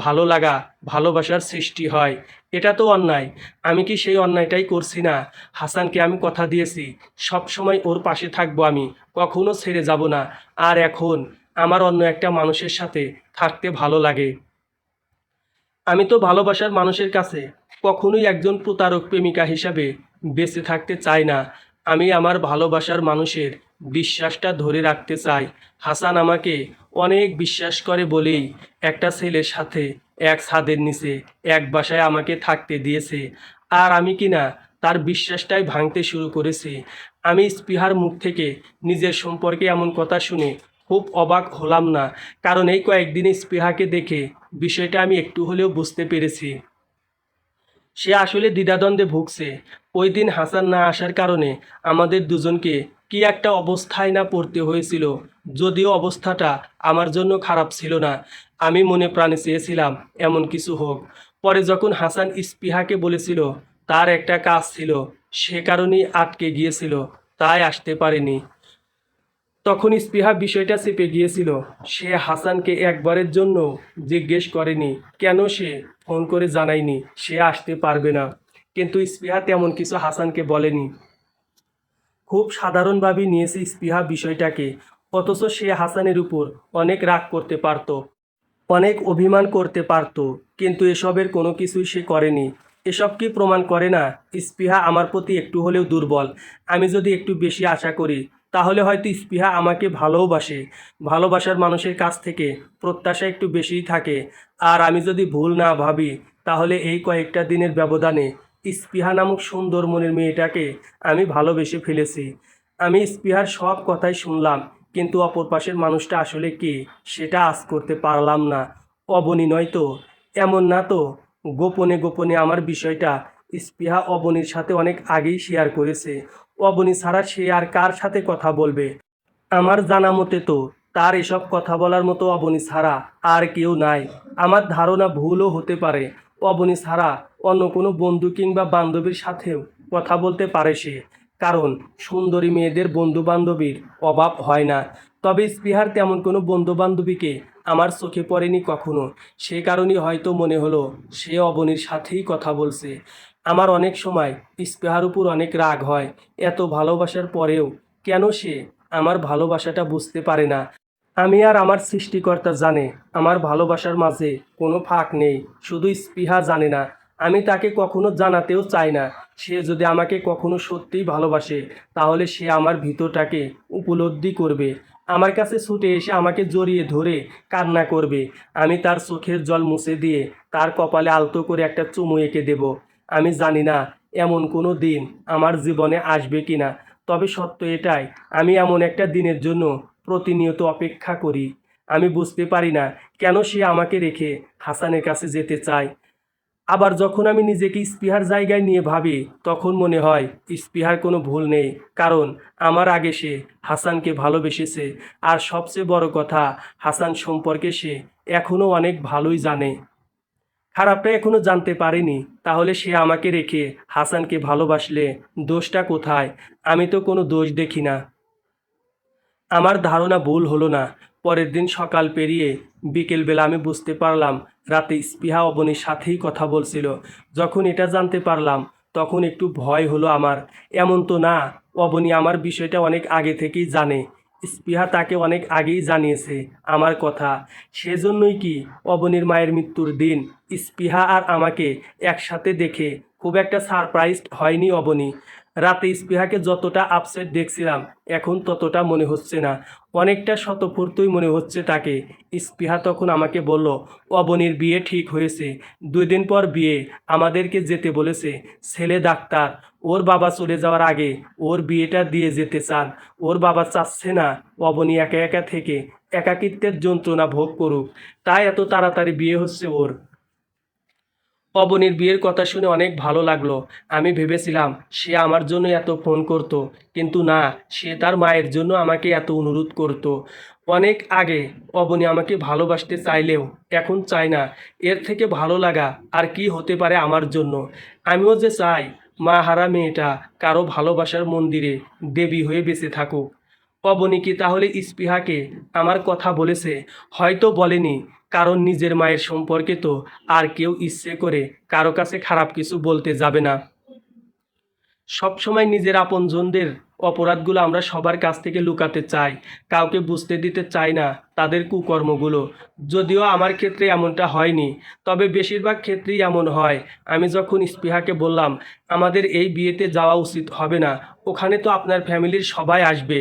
ভালো লাগা, ভালোবাসার সৃষ্টি হয়? এটা তো অন্যায়। আমি কি সেই অন্যায়টাই করছি না? হাসানকে আমি কথা দিয়েছি সব সময় ওর পাশে থাকবো, আমি কখনো ছেড়ে যাব না। আর এখন আমার অন্য একটা মানুষের সাথে থাকতে ভালো লাগে। আমি তো ভালোবাসার মানুষের কাছে কখনোই একজন প্রতারক প্রেমিকা হিসাবে বেঁচে থাকতে চাই না। আমি আমার ভালোবাসার মানুষের বিশ্বাসটা ধরে রাখতে চাই। হাসান আমাকে অনেক বিশ্বাস করে বলেই একটা ছেলের সাথে এক ছাদের নিচে এক বাসায় আমাকে থাকতে দিয়েছে। আর আমি কিনা তার বিশ্বাসটাই ভাঙতে শুরু করেছি। আমি স্পৃহার মুখ থেকে নিজের সম্পর্কে এমন কথা শুনে খুব অবাক হলাম না, কারণ এই কয়েকদিন স্পৃহাকে দেখে বিষয়টা আমি একটু হলেও বুঝতে পেরেছি। সে আসলে দ্বিধাদ্বন্দ্বে ভুগছে। ওই দিন হাসান না আসার কারণে আমাদের দুজনকে কি একটা অবস্থায় না পড়তে হয়েছিল। যদিও অবস্থাটা আমার জন্য খারাপ ছিল না, আমি মনে প্রাণে চেয়েছিলাম এমন কিছু হোক। পরে যখন হাসান স্পৃহাকে বলেছিল তার একটা কাজ ছিল, সে কারণেই আটকে গিয়েছিল, তাই আসতে পারেনি, তখন স্পৃহা বিষয়টা চেপে গিয়েছিল। সে হাসানকে একবারের জন্য জিজ্ঞেস করেনি কেন সে ফোন করে জানায়নি সে আসতে পারবে না। কিন্তু স্পৃহা তেমন কিছু হাসানকে বলেনি, খুব সাধারণভাবে নিয়েছে স্পৃহা বিষয়টাকে। অথচ সে হাসানের উপর অনেক রাগ করতে পারত, অনেক অভিমান করতে পারত, কিন্তু এসবের কোনো কিছুই সে করেনি। এসব কি প্রমাণ করে না স্পৃহা আমার প্রতি একটু হলেও দুর্বল? আমি যদি একটু বেশি আশা করি তাহলে হয়তো স্পৃহা আমাকে ভালোবাসে। ভালোবাসার মানুষের কাছ থেকে প্রত্যাশা একটু বেশিই থাকে। আর আমি যদি ভুল না ভাবি তাহলে এই কয়েকটা দিনের ব্যবধানে স্পৃহা নামক সুন্দর মনের মেয়েটাকে আমি ভালোবেসে ফেলেছি। আমি স্পৃহার সব কথাই শুনলাম, কিন্তু অপর পাশের মানুষটা আসলে কে সেটা আজ করতে পারলাম না। অবনী নয় তো? এমন না তো? গোপনে গোপনে আমার বিষয়টা স্পৃহা অবনীর সাথে অনেক আগেই শেয়ার করেছে। অবনী ছাড়া সে আর কার সাথে কথা বলবে? আমার জানা মতে তো তার এসব কথা বলার মতো অবনী ছাড়া আর কেউ নাই। আমার ধারণা ভুলও হতে পারে, অবনী ছাড়া অন্য কোনো বন্ধু কিংবা বান্ধবীর সাথেও কথা বলতে পারে সে, কারণ সুন্দরী মেয়েদের বন্ধু বান্ধবীর অভাব হয় না। তবে স্পৃহার তেমন কোনো বন্ধু বান্ধবীকে আমার চোখে পড়েনি কখনো। সে কারণেই হয়তো মনে হলো সে অবনীর সাথেই কথা বলছে। আমার অনেক সময় স্পৃহার উপর অনেক রাগ হয়, এত ভালোবাসার পরেও কেন সে আমার ভালোবাসাটা বুঝতে পারে না। আমি আর আমার সৃষ্টিকর্তা জানে আমার ভালোবাসার মাঝে কোনো ফাঁক নেই, শুধু স্পৃহা জানে না। আমি তাকে কখনো জানাতেও চাই না। সে যদি আমাকে কখনো সত্যিই ভালোবাসে তাহলে সে আমার ভিতরটাকে উপলব্ধি করবে, আমার কাছে ছুটে এসে আমাকে জড়িয়ে ধরে কান্না করবে। আমি তার চোখের জল মুছে দিয়ে তার কপালে আলতো করে একটা চুমু এঁকে দেব। আমি জানি না এমন কোনো দিন আমার জীবনে আসবে কিনা, তবে সত্য এটাই, আমি এমন একটা দিনের জন্য প্রতিনিয়ত অপেক্ষা করি। আমি বুঝতে পারি না কেন সে আমাকে রেখে হাসানের কাছে যেতে চায়। আবার যখন আমি নিজেকে স্পৃহার জায়গায় নিয়ে ভাবি তখন মনে হয় স্পৃহার কোনো ভুল নেই, কারণ আমার আগে সে হাসানকে ভালোবেসেছে। আর সবচেয়ে বড় কথা, হাসান সম্পর্কে সে এখনও অনেক ভালোই জানে। খারাপটা এখনো জানতে পারেনি, তাহলে সে আমাকে রেখে হাসানকে ভালোবাসলে দোষটা কোথায়? আমি তো কোনো দোষ দেখি না। আমার ধারণা ভুল হলো না। পরের দিন সকাল পেরিয়ে বিকেলবেলা আমি বুঝতে পারলাম রাতে স্পৃহা অবনীর সাথেই কথা বলছিল। যখন এটা জানতে পারলাম তখন একটু ভয় হলো আমার। এমন তো না অবনী আমার বিষয়টা অনেক আগে থেকেই জানে? স্পৃহা তাকে অনেক আগেই জানিয়েছে আমার কথা। সেজন্যই কি অবনীর মায়ের মৃত্যুর দিন স্পৃহা আর আমাকে একসাথে দেখে খুব একটা সারপ্রাইজড হয়নি অবনী? রাতে স্পৃহাকে যতটা আপসেট দেখছিলাম এখন ততটা মনে হচ্ছে না, অনেকটা স্বতঃস্ফূর্তই মনে হচ্ছে তাকে। স্পৃহা তখন আমাকে বলল অবনীর বিয়ে ঠিক হয়েছে, 2 দিন পর বিয়ে, আমাদেরকে যেতে বলেছে। ছেলে ডাক্তার, ওর বাবা চলে যাওয়ার আগে ওর বিয়েটা দিয়ে যেতে চান। ওর বাবা চাচ্ছে না অবনী একা একা থেকে একাকিত্বের যন্ত্রণা ভোগ করুক, তাই এত তাড়াতাড়ি বিয়ে হচ্ছে ওর। অবনীর বিয়ের কথা শুনে অনেক ভালো লাগলো। আমি ভেবেছিলাম সে আমার জন্য এত ফোন করত, কিন্তু না, সে তার মায়ের জন্য আমাকে এত অনুরোধ করত। অনেক আগে অবনী আমাকে ভালোবাসতে চাইলেও এখন চায় না। এর থেকে ভালো লাগা আর কি হতে পারে আমার জন্য? আমিও যে চাই মা হারা মেয়েটা কারো ভালোবাসার মন্দিরে দেবী হয়ে বেঁচে থাকুক। অবনী কি তাহলে স্পৃহাকে আমার কথা বলেছে? হয়তো বলেনি, কারণ নিজের মায়ের সম্পর্কে তো আর কেউ ইচ্ছে করে কারো কাছে খারাপ কিছু বলতে যাবে না। সবসময় নিজের আপনজনদের অপরাধগুলো আমরা সবার কাছ থেকে লুকাতে চাই, কাউকে বুঝতে দিতে চাই না তাদের কুকর্মগুলো। যদিও আমার ক্ষেত্রে এমনটা হয়নি, তবে বেশিরভাগ ক্ষেত্রেই এমন হয়। আমি যখন স্পৃহাকে বললাম আমাদের এই বিয়েতে যাওয়া উচিত হবে না, ওখানে তো আপনার ফ্যামিলির সবাই আসবে,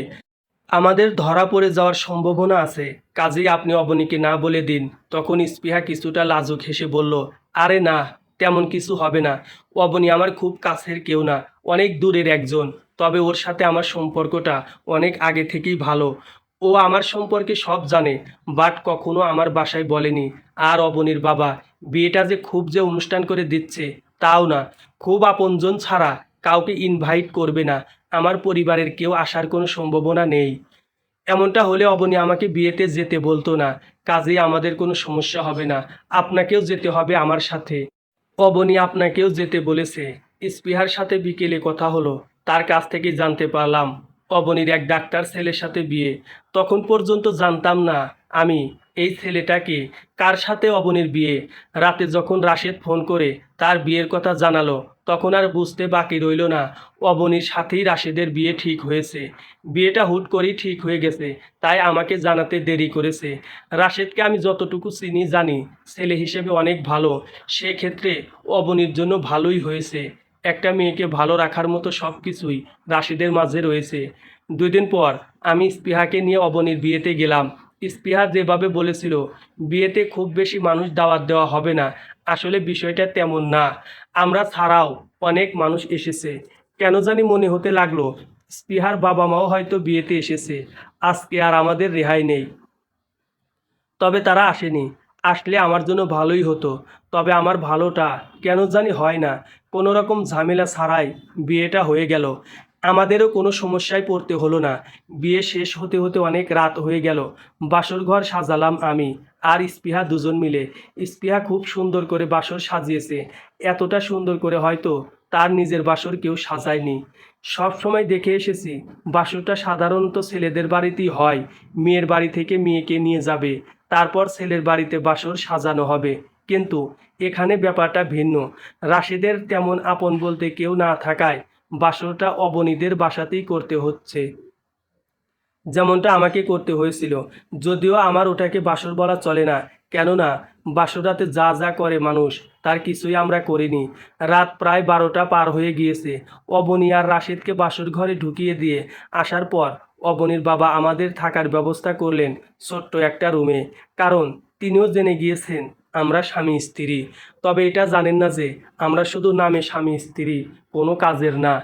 আমাদের ধরা পড়ে যাওয়ার সম্ভাবনা আছে, কাজেই আপনি অবনীকে না বলে দিন। তখন স্পৃহা কিছুটা লাজুক হেসে বলল, আরে না, তেমন কিছু হবে না। অবনী আমার খুব কাছের কেউ না, অনেক দূরের একজন। তবে ওর সাথে আমার সম্পর্কটা অনেক আগে থেকেই ভালো। ও আমার সম্পর্কে সব জানে, বাট কখনো আমার বাসায় বলেনি। আর অবনীর বাবা বিয়েটা যে খুব যে অনুষ্ঠান করে দিচ্ছে তাও না, খুব আপনজন ছাড়া কাউকে ইনভাইট করবে না। আমার পরিবারের কেউ আসার কোনো সম্ভাবনা নেই। এমনটা হলে অবনী আমাকে বিয়েতে যেতে বলতো না, কাজেই আমাদের কোনো সমস্যা হবে না। আপনাকেও যেতে হবে আমার সাথে। অবনী আপনাকেও যেতে বলেছে। স্পৃহার সাথে বিকেলে কথা হলো, তার কাছ থেকে জানতে পারলাম অবনীর এক ডাক্তার ছেলের সাথে বিয়ে। তখন পর্যন্ত জানতাম না আমি এই ছেলেটাকে, কার সাথে অবনীর বিয়ে। রাতে যখন রাশেদ ফোন করে তার বিয়ের কথা জানালো, তখন আর বুঝতে বাকি রইল না অবনীর সাথেই রাশেদের বিয়ে ঠিক হয়েছে। বিয়েটা হুট করেই ঠিক হয়ে গেছে, তাই আমাকে জানাতে দেরি করেছে। রাশেদকে আমি যতটুকু চিনি জানি ছেলে হিসেবে অনেক ভালো। সেক্ষেত্রে অবনীর জন্য ভালোই হয়েছে। একটা মেয়েকে ভালো রাখার মতো সব কিছুই রাশিদের মাঝে রয়েছে। 2 দিন পর আমি স্পৃহাকে নিয়ে অবনীর বিয়েতে গেলাম। স্পৃহা যেভাবে বলেছিল বিয়েতে খুব বেশি মানুষ দাওয়াত দেওয়া হবে না, আসলে বিষয়টা তেমন না। আমরা ছাড়াও অনেক মানুষ এসেছে। কেন জানি মনে হতে লাগলো স্পৃহার বাবা মাও হয়তো বিয়েতে এসেছে। আজকে আর আমাদের রেহাই নেই। তবে তারা আসেনি। আসলে আমার জন্য ভালোই হতো। তবে আমার ভালোটা কেন জানি হয় না। কোনো রকম ঝামেলা ছাড়াই বিয়েটা হয়ে গেল। আমাদেরও কোনো সমস্যায় পড়তে হলো না। বিয়ে শেষ হতে হতে অনেক রাত হয়ে গেল। বাসর ঘর সাজালাম আমি আর স্পৃহা দুজন মিলে। স্পৃহা খুব সুন্দর করে বাসর সাজিয়েছে। এতটা সুন্দর করে হয়তো তার নিজের বাসর কেউ সাজায়নি। সব সময় দেখে এসেছি বাসরটা সাধারণত ছেলেদের বাড়িতেই হয়। মেয়ের বাড়ি থেকে মেয়েকে নিয়ে যাবে, তারপর ছেলের বাড়িতে বাসর সাজানো হবে। কিন্তু এখানে ব্যাপারটা ভিন্ন। রাশেদের তেমন আপন বলতে কেউ না থাকায় বাসরটা অবনীদের বাসাতেই করতে হচ্ছে, যেমনটা আমাকে করতে হয়েছিল। যদিও আমার ওটাকে বাসর বলা চলে না, কেননা বাসরাতে যা যা করে মানুষ তার কিছুই আমরা করিনি। রাত প্রায় 12টা পার হয়ে গিয়েছে। অবনী আর রাশেদকে বাসর ঘরে ঢুকিয়ে দিয়ে আসার পর অবনীর বাবা আমাদের থাকার ব্যবস্থা করলেন ছোট্ট একটা রুমে। কারণ তিনিও জেনে গিয়েছেন আমরা স্বামী স্ত্রী। তবে এটা জানেন না যে আমরা শুধু নামে স্বামী স্ত্রী, কোনো কাজের না।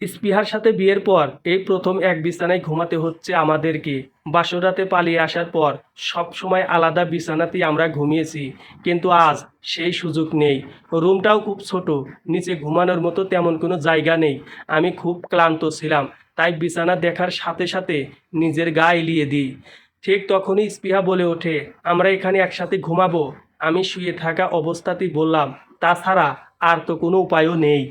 স্পৃহার সাথে বিয়ের পর এই প্রথম এক বিছানায় ঘুমাতে হচ্ছে আমাদেরকে। বাসরাতে পালিয়ে আসার পর সব সময় আলাদা বিছানাতেই আমরা ঘুমিয়েছি, কিন্তু আজ সেই সুযোগ নেই। রুমটাও খুব ছোট, নিচে ঘুমানোর মতো তেমন কোনো জায়গা নেই। আমি খুব ক্লান্ত ছিলাম, তাই বিছানা দেখার সাথে সাথে নিজের গা এলিয়ে দিই। ঠিক তখনই স্পৃহা বলে ওঠে, আমরা এখানে একসাথে ঘুমাবো। আমি শুয়ে থাকা অবস্থাতেই বললাম, তাছাড়া আর তো কোনো উপায়ও নেই।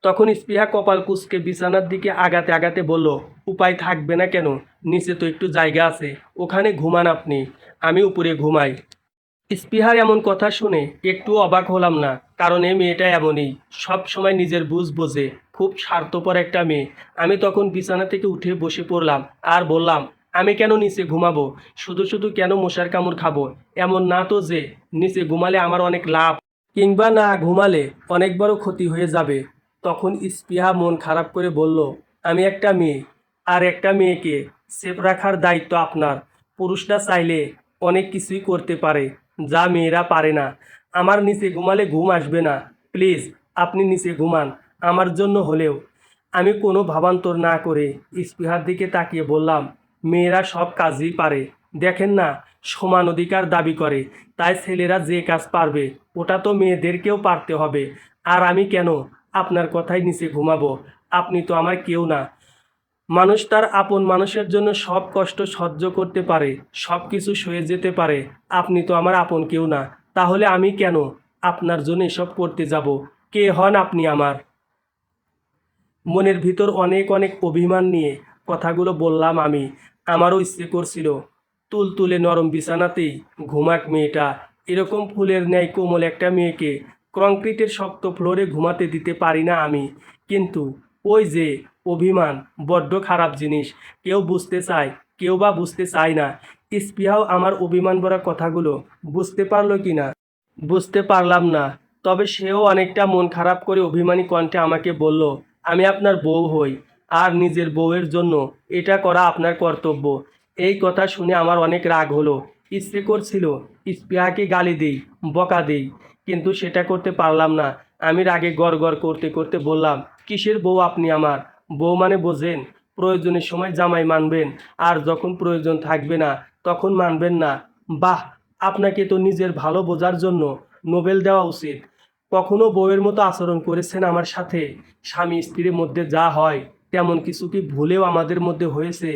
তখন স্পৃহা কপাল কুঁচকে বিছানার দিকে আগাতে আগাতে বলল, উপায় থাকবে না কেন? নিচে তো একটু জায়গা আছে, ওখানে ঘুমান আপনি, আমি উপরে ঘুমাই। স্পৃহার এমন কথা শুনে একটু অবাক হলাম না, কারণ এই মেয়েটা এমনই, সব সময় নিজের বুঝ বোঝে, খুব স্বার্থপর একটা মেয়ে। আমি তখন বিছানা থেকে উঠে বসে পড়লাম আর বললাম, আমি কেন নিচে ঘুমাবো? শুধু শুধু কেন মশার কামড় খাবো? এমন না তো যে নিচে ঘুমালে আমার অনেক লাভ, কিংবা না ঘুমালে অনেক বড় ক্ষতি হয়ে যাবে। তখন স্পৃহা মন খারাপ করে বলল, আমি একটা মেয়ে, আর একটা মেয়েকে সেফ রাখার দায়িত্ব আপনার। পুরুষরা চাইলে অনেক কিছুই করতে পারে যা মেয়েরা পারে না। আমার নিচে ঘুমালে ঘুম আসবে না। প্লিজ আপনি নিচে ঘুমান, আমার জন্য হলেও। আমি কোনো ভাবান্তর না করে স্পৃহার দিকে তাকিয়ে বললাম, মেয়েরা সব কাজই পারে, দেখেন না, সমান অধিকার দাবি করে। তাই ছেলেরা যে কাজ পারবে ওটা তো মেয়েদেরকেও পারতে হবে। আর আমি কেন আপনার কথায় নিচে ঘুমাবো? আপনি তো আমার কেউ না। মানুষ তার আপন মানুষের জন্য সব কষ্ট সহ্য করতে পারে, সব কিছু সয়ে যেতে পারে। আপনি তো আমার আপন কেউ না, তাহলে আমি কেন আপনার জন্য এসব করতে যাব? কে হন আপনি আমার? মনের ভিতর অনেক অনেক অভিমান নিয়ে কথাগুলো বললাম আমি। আমারও ইচ্ছে করছিল তুলতুলে নরম বিছানাতেই ঘুমাক মেয়েটা। এরকম ফুলের ন্যায় কোমল একটা মেয়েকে কংক্রিটের শক্ত ফ্লোরে ঘুমাতে দিতে পারি না আমি। কিন্তু ওই যে অভিমান বড্ড খারাপ জিনিস। কেউ বুঝতে চায়, কেউ বা বুঝতে চায় না। স্পৃহাও আমার অভিমান ভরা কথাগুলো বুঝতে পারলো কি না বুঝতে পারলাম না। তবে সেও অনেকটা মন খারাপ করে অভিমানী কণ্ঠে আমাকে বলল, আমি আপনার বউ হই, আর নিজের বউয়ের জন্য এটা করা আপনার কর্তব্য। এই কথা শুনে আমার অনেক রাগ হলো। ইচ্ছে করছিল স্পৃহাকে গালি দিই, বকা দিই, কিন্তু সেটা করতে পারলাম না। আমি রাগে গড়গড় করতে করতে বললাম, কিসের বউ আপনি আমার? বউ মানে বোঝেন? প্রয়োজনের সময় জামাই মানবেন, আর যখন প্রয়োজন থাকবে না তখন মানবেন না। বাহ, আপনাকে তো নিজের ভালো বোঝার জন্য নোবেল দেওয়া উচিত। কখনো বউয়ের মতো আচরণ করেছেন আমার সাথে? স্বামী স্ত্রীর মধ্যে যা হয় তেমন কিছু কি ভুলেও আমাদের মধ্যে হয়েছে?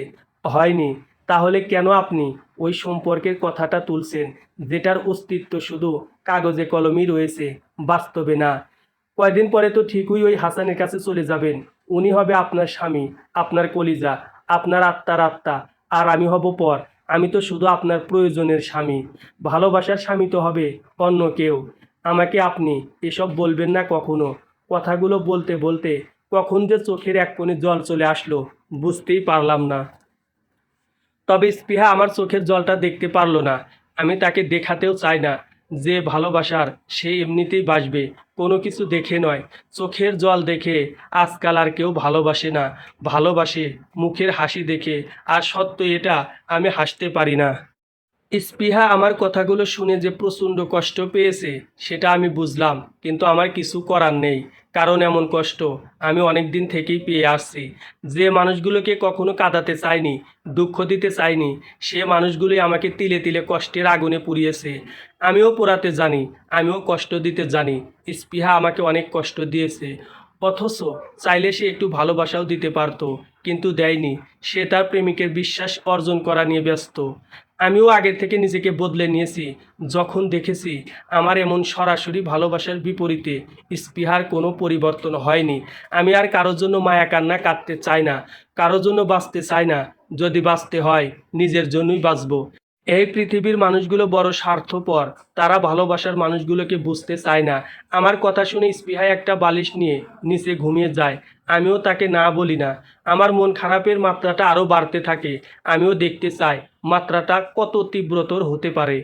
হয়নি। তাহলে কেন আপনি ওই সম্পর্কের কথাটা তুলছেন, যেটার অস্তিত্ব শুধু কাগজে কলমেই রয়েছে, বাস্তবে না? কয়দিন পরে তো ঠিকই ওই হাসানের কাছে চলে যাবেন। উনি হবে আপনার স্বামী, আপনার কলিজা, আপনার আত্মার আত্মা। আর আমি হব পর। আমি তো শুধু আপনার প্রয়োজনের স্বামী। ভালোবাসার স্বামী তো হবে অন্য কেউ। আমাকে আপনি এসব বলবেন না কখনো। কথাগুলো বলতে বলতে কখন যে চোখের এক কোণে জল চলে আসলো বুঝতেই পারলাম না। তবে স্পৃহা আমার চোখের জলটা দেখতে পারল না। আমি তাকে দেখাতেও চাই না। যে ভালোবাসার সে এমনিতেই বাসবে, কোনো কিছু দেখে নয়। চোখের জল দেখে আজকাল আর কেউ ভালোবাসে না। ভালোবাসে মুখের হাসি দেখে। আর সত্য এটা, আমি হাসতে পারি না। স্পৃহা আমার কথাগুলো শুনে যে প্রচণ্ড কষ্ট পেয়েছে সেটা আমি বুঝলাম, কিন্তু আমার কিছু করার নেই। কারণ এমন কষ্ট আমি অনেক দিন থেকেই পেয়ে আসছি। যে মানুষগুলোকে কখনো কাঁদাতে চাইনি, দুঃখ দিতে চাইনি, সে মানুষগুলোই আমাকে তিলে তিলে কষ্টের আগুনে পুড়িয়েছে। আমিও পোড়াতে জানি, আমিও কষ্ট দিতে জানি। স্পৃহা আমাকে অনেক কষ্ট দিয়েছে, অথচ চাইলে সে একটু ভালোবাসাও দিতে পারতো, কিন্তু দেয়নি। সে তার প্রেমিকের বিশ্বাস অর্জন করা নিয়ে ব্যস্ত। আমিও আগে থেকে নিজেকে বদলে নিয়েছি। যখন দেখেছি আমার এমন সরাসরি ভালোবাসার বিপরীতে স্পৃহার কোনো পরিবর্তন হয়নি, আমি আর কারোর জন্য মায়া কান্না কাঁদতে চাই না, কারোর জন্য বাঁচতে চাই না। যদি বাঁচতে হয় নিজের জন্যই বাঁচবো। এই পৃথিবীর মানুষগুলো বড় স্বার্থপর। তারা ভালোবাসার মানুষগুলোকে বুঝতে চায় না। আমার কথা শুনে স্পৃহায় একটা বালিশ নিয়ে নিচে ঘুমিয়ে যায়। আমিও তাকে না বলি না। আমার মন খারাপের মাত্রাটা আরও বাড়তে থাকে। আমিও দেখতে চাই মাত্রাটা কত তীব্রতর হতে পারে।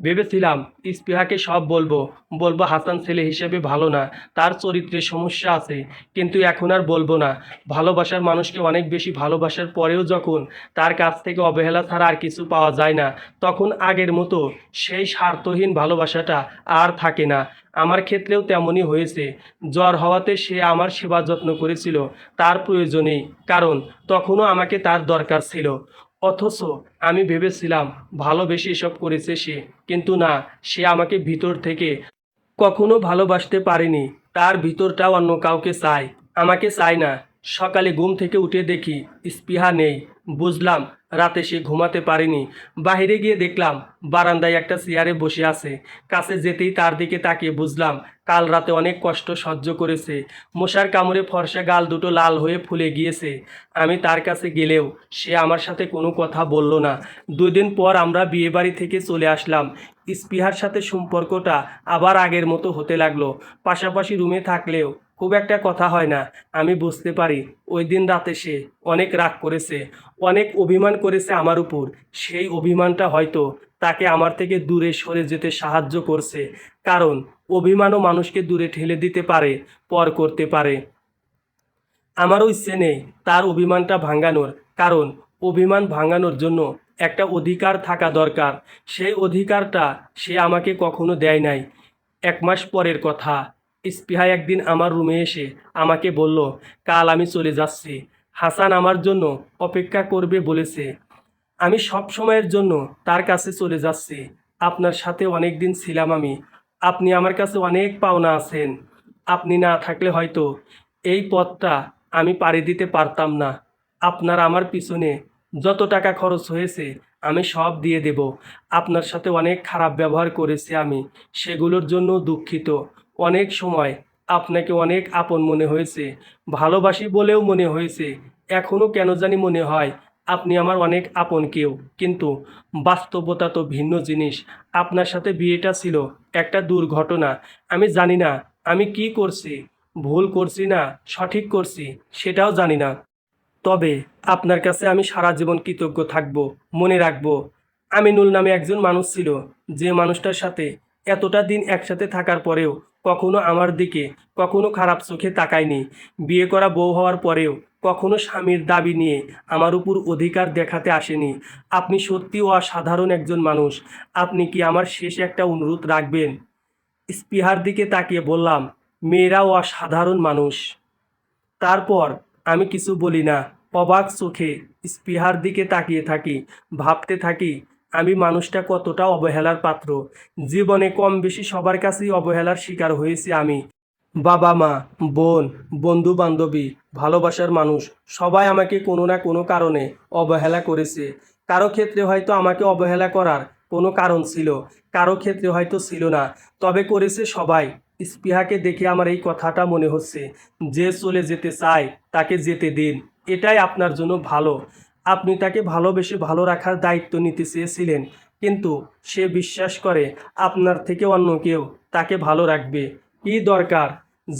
ভেবেছিলাম স্পৃহাকে সব বলবো, বলবো হাসান ছেলে হিসেবে ভালো না, তার চরিত্রের সমস্যা আছে। কিন্তু এখন আর বলবো না। ভালোবাসার মানুষকে অনেক বেশি ভালোবাসার পরেও যখন তার কাছ থেকে অবহেলা ছাড়া আর কিছু পাওয়া যায় না, তখন আগের মতো সেই স্বার্থহীন ভালোবাসাটা আর থাকে না। আমার ক্ষেত্রেও তেমনই হয়েছে। জ্বর হওয়াতে সে আমার সেবা যত্ন করেছিল তার প্রয়োজনেই, কারণ তখনও আমাকে তার দরকার ছিল। অথচ আমি ভেবেছিলাম ভালোবেসে এসব করেছে সে, কিন্তু না, সে আমাকে ভিতর থেকে কখনো ভালোবাসতে পারেনি। তার ভিতরটাও অন্য কাউকে চায়, আমাকে চায় না। সকালে ঘুম থেকে উঠে দেখি স্পৃহা নেই। বুঝলাম রাতে সে ঘুমাতে পারেনি। বাইরে গিয়ে দেখলাম বারান্দায় একটা চেয়ারে বসে আছে। কাছে যেতেই তার দিকে তাকিয়ে বুঝলাম কাল রাতে অনেক কষ্ট সহ্য করেছে। মশার কামড়ে ফর্সা গাল দুটো লাল হয়ে ফুলে গিয়েছে। আমি তার কাছে গেলেও সে আমার সাথে কোনো কথা বলল না। 2 দিন পর আমরা বিয়েবাড়ি থেকে চলে আসলাম। স্পৃহার সাথে সম্পর্কটা আবার আগের মতো হতে লাগলো। পাশাপাশি রুমে থাকলেও খুব একটা কথা হয় না। আমি বুঝতে পারি ওই দিন রাতে সে অনেক রাগ করেছে, অনেক অভিমান করেছে আমার উপর। সেই অভিমানটা হয়তো তাকে আমার থেকে দূরে সরে যেতে সাহায্য করছে। কারণ অভিমানও মানুষকে দূরে ঠেলে দিতে পারে, পর করতে পারে। আমারও ইচ্ছে নেই তার অভিমানটা ভাঙানোর, কারণ অভিমান ভাঙানোর জন্য একটা অধিকার থাকা দরকার। সেই অধিকারটা সে আমাকে কখনো দেয় নাই। 1 মাস পরের কথা, স্পৃহা একদিন আমার রুমে এসে আমাকে বলল, কাল আমি চলে যাচ্ছি, হাসান আমার জন্য অপেক্ষা করবে বলেছে। আমি সব সময়ের জন্য তার কাছে চলে যাচ্ছি। আপনার সাথে অনেক দিন ছিলাম আমি। আপনি আমার কাছে অনেক পাওনা আছেন। আপনি না থাকলে হয়তো এই পথটা আমি পাড়ি দিতে পারতাম না। আপনার আমার পিছনে যত টাকা খরচ হয়েছে আমি সব দিয়ে দেব। আপনার সাথে অনেক খারাপ ব্যবহার করেছি আমি, সেগুলোর জন্য দুঃখিত। অনেক সময় আপনাকে অনেক আপন মনে হয়েছে, ভালোবাসি বলেও মনে হয়েছে। এখনও কেন জানি মনে হয় আপনি আমার অনেক আপন কেউ, কিন্তু বাস্তবতা তো ভিন্ন জিনিস। আপনার সাথে বিয়েটা ছিল একটা দুর্ঘটনা। আমি জানি না আমি কি করছি, ভুল করছি না সঠিক করছি সেটাও জানি না। তবে আপনার কাছে আমি সারা জীবন কৃতজ্ঞ থাকব। মনে রাখব, আমিনুল নামে একজন মানুষ ছিল, যে মানুষটার সাথে এতটা দিন একসাথে থাকার পরেও কখনো আমার দিকে কখনো খারাপ চোখে তাকায়নি। বিয়ে করা বউ হওয়ার পরেও কখনো স্বামীর দাবি নিয়ে আমার উপর অধিকার দেখাতে আসেনি। আপনি সত্যিই অসাধারণ একজন মানুষ। আপনি কি আমার শেষ একটা অনুরোধ রাখবেন? স্পৃহার দিকে তাকিয়ে বললাম, মেয়েরাও অসাধারণ মানুষ। তারপর আমি কিছু বলি না। অবাক চোখে স্পৃহার দিকে তাকিয়ে থাকি, ভাবতে থাকি আমি মানুষটা কতটা অবহেলার পাত্র। জীবনে কম বেশি সবার কাছেই অবহেলার শিকার হয়েছি আমি। বাবা মা, বোন, বন্ধু বান্ধবী, ভালোবাসার মানুষ সবাই আমাকে কোনো না কোনো কারণে অবহেলা করেছে। কারো ক্ষেত্রে হয়তো আমাকে অবহেলা করার কোনো কারণ ছিল, কারো ক্ষেত্রে হয়তো ছিল না, তবে করেছে সবাই। স্পৃহাকে দেখে আমার এই কথাটা মনে হচ্ছে, যে চলে যেতে চায় তাকে যেতে দিন, এটাই আপনার জন্য ভালো। আপনি তাকে ভালোবেসে ভালো রাখার দায়িত্ব নিতে চেয়েছিলেন, কিন্তু সে বিশ্বাস করে আপনার থেকে অন্য কেউ তাকে ভালো রাখবে। কি দরকার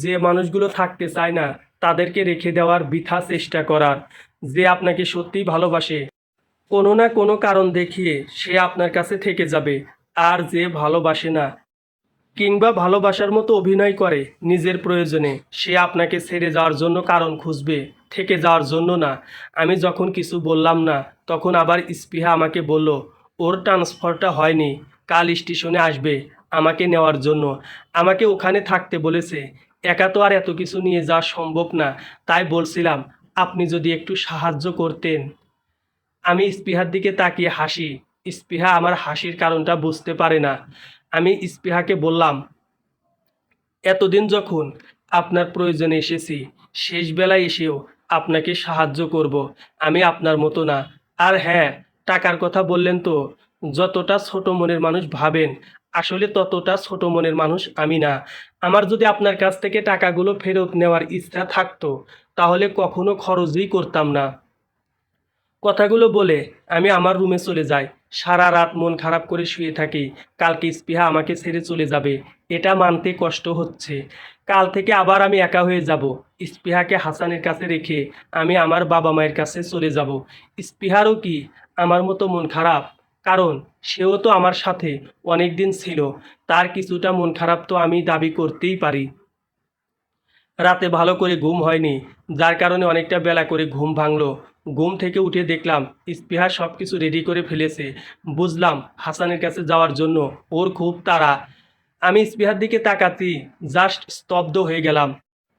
যে মানুষগুলো থাকতে চায় না তাদেরকে রেখে দেওয়ার বৃথা চেষ্টা করার? যে আপনাকে সত্যিই ভালোবাসে কোনো না কোনো কারণ দেখিয়ে সে আপনার কাছে থেকে যাবে। আর যে ভালোবাসে না কিংবা ভালোবাসার মতো অভিনয় করে নিজের প্রয়োজনে, সে আপনাকে ছেড়ে যাওয়ার জন্য কারণ খুঁজবে, থেকে যাওয়ার জন্য না। আমি যখন কিছু বললাম না, তখন আবার স্পৃহা আমাকে বলল ওর ট্রান্সফারটা হয়নি, কাল স্টেশনে আসবে আমাকে নেওয়ার জন্য। আমাকে ওখানে থাকতে বলেছে, একা তো আর এত কিছু নিয়ে যাওয়া সম্ভব না। তাই বলছিলাম আপনি যদি একটু সাহায্য করতেন। আমি স্পৃহার দিকে তাকিয়ে হাসি। স্পৃহা আমার হাসির কারণটা বুঝতে পারে না। আমি স্পৃহাকে বললাম, এতদিন যখন আপনার প্রয়োজনে এসেছি, শেষ বেলায় এসেও আপনাকে সাহায্য করব। আমি আপনার মতো না। আর হ্যাঁ, টাকার কথা বললেন তো, যতটা ছোট মনের মানুষ ভাবেন, আসলে ততটা ছোট মনের মানুষ আমি না। আমার যদি আপনার কাছ থেকে টাকাগুলো ফেরত নেওয়ার ইচ্ছা থাকতো, তাহলে কখনো খরচই করতাম না। কথাগুলো বলে আমি আমার রুমে চলে যাই। সারা রাত মন খারাপ করে শুয়ে থাকি। কালকে স্পৃহা আমাকে ছেড়ে চলে যাবে, এটা মানতে কষ্ট হচ্ছে। কাল থেকে আবার আমি একা হয়ে যাব। স্পৃহাকে হাসানের কাছে রেখে আমি আমার বাবা মায়ের কাছে চলে যাব। স্পৃহারও কি আমার মতো মন খারাপ? কারণ সেও তো আমার সাথে অনেক দিন ছিল, তার কিছুটা মন খারাপ তো আমি দাবি করতেই পারি। রাতে ভালো করে ঘুম হয়নি, যার কারণে অনেকটা বেলা করে ঘুম ভাঙলো। ঘুম থেকে উঠে দেখলাম স্পৃহা সব কিছু রেডি করে ফেলেছে। বুঝলাম হাসানের কাছে যাওয়ার জন্য ওর খুব তাড়া। আমি স্পৃহার দিকে তাকাতেই জাস্ট স্তব্ধ হয়ে গেলাম।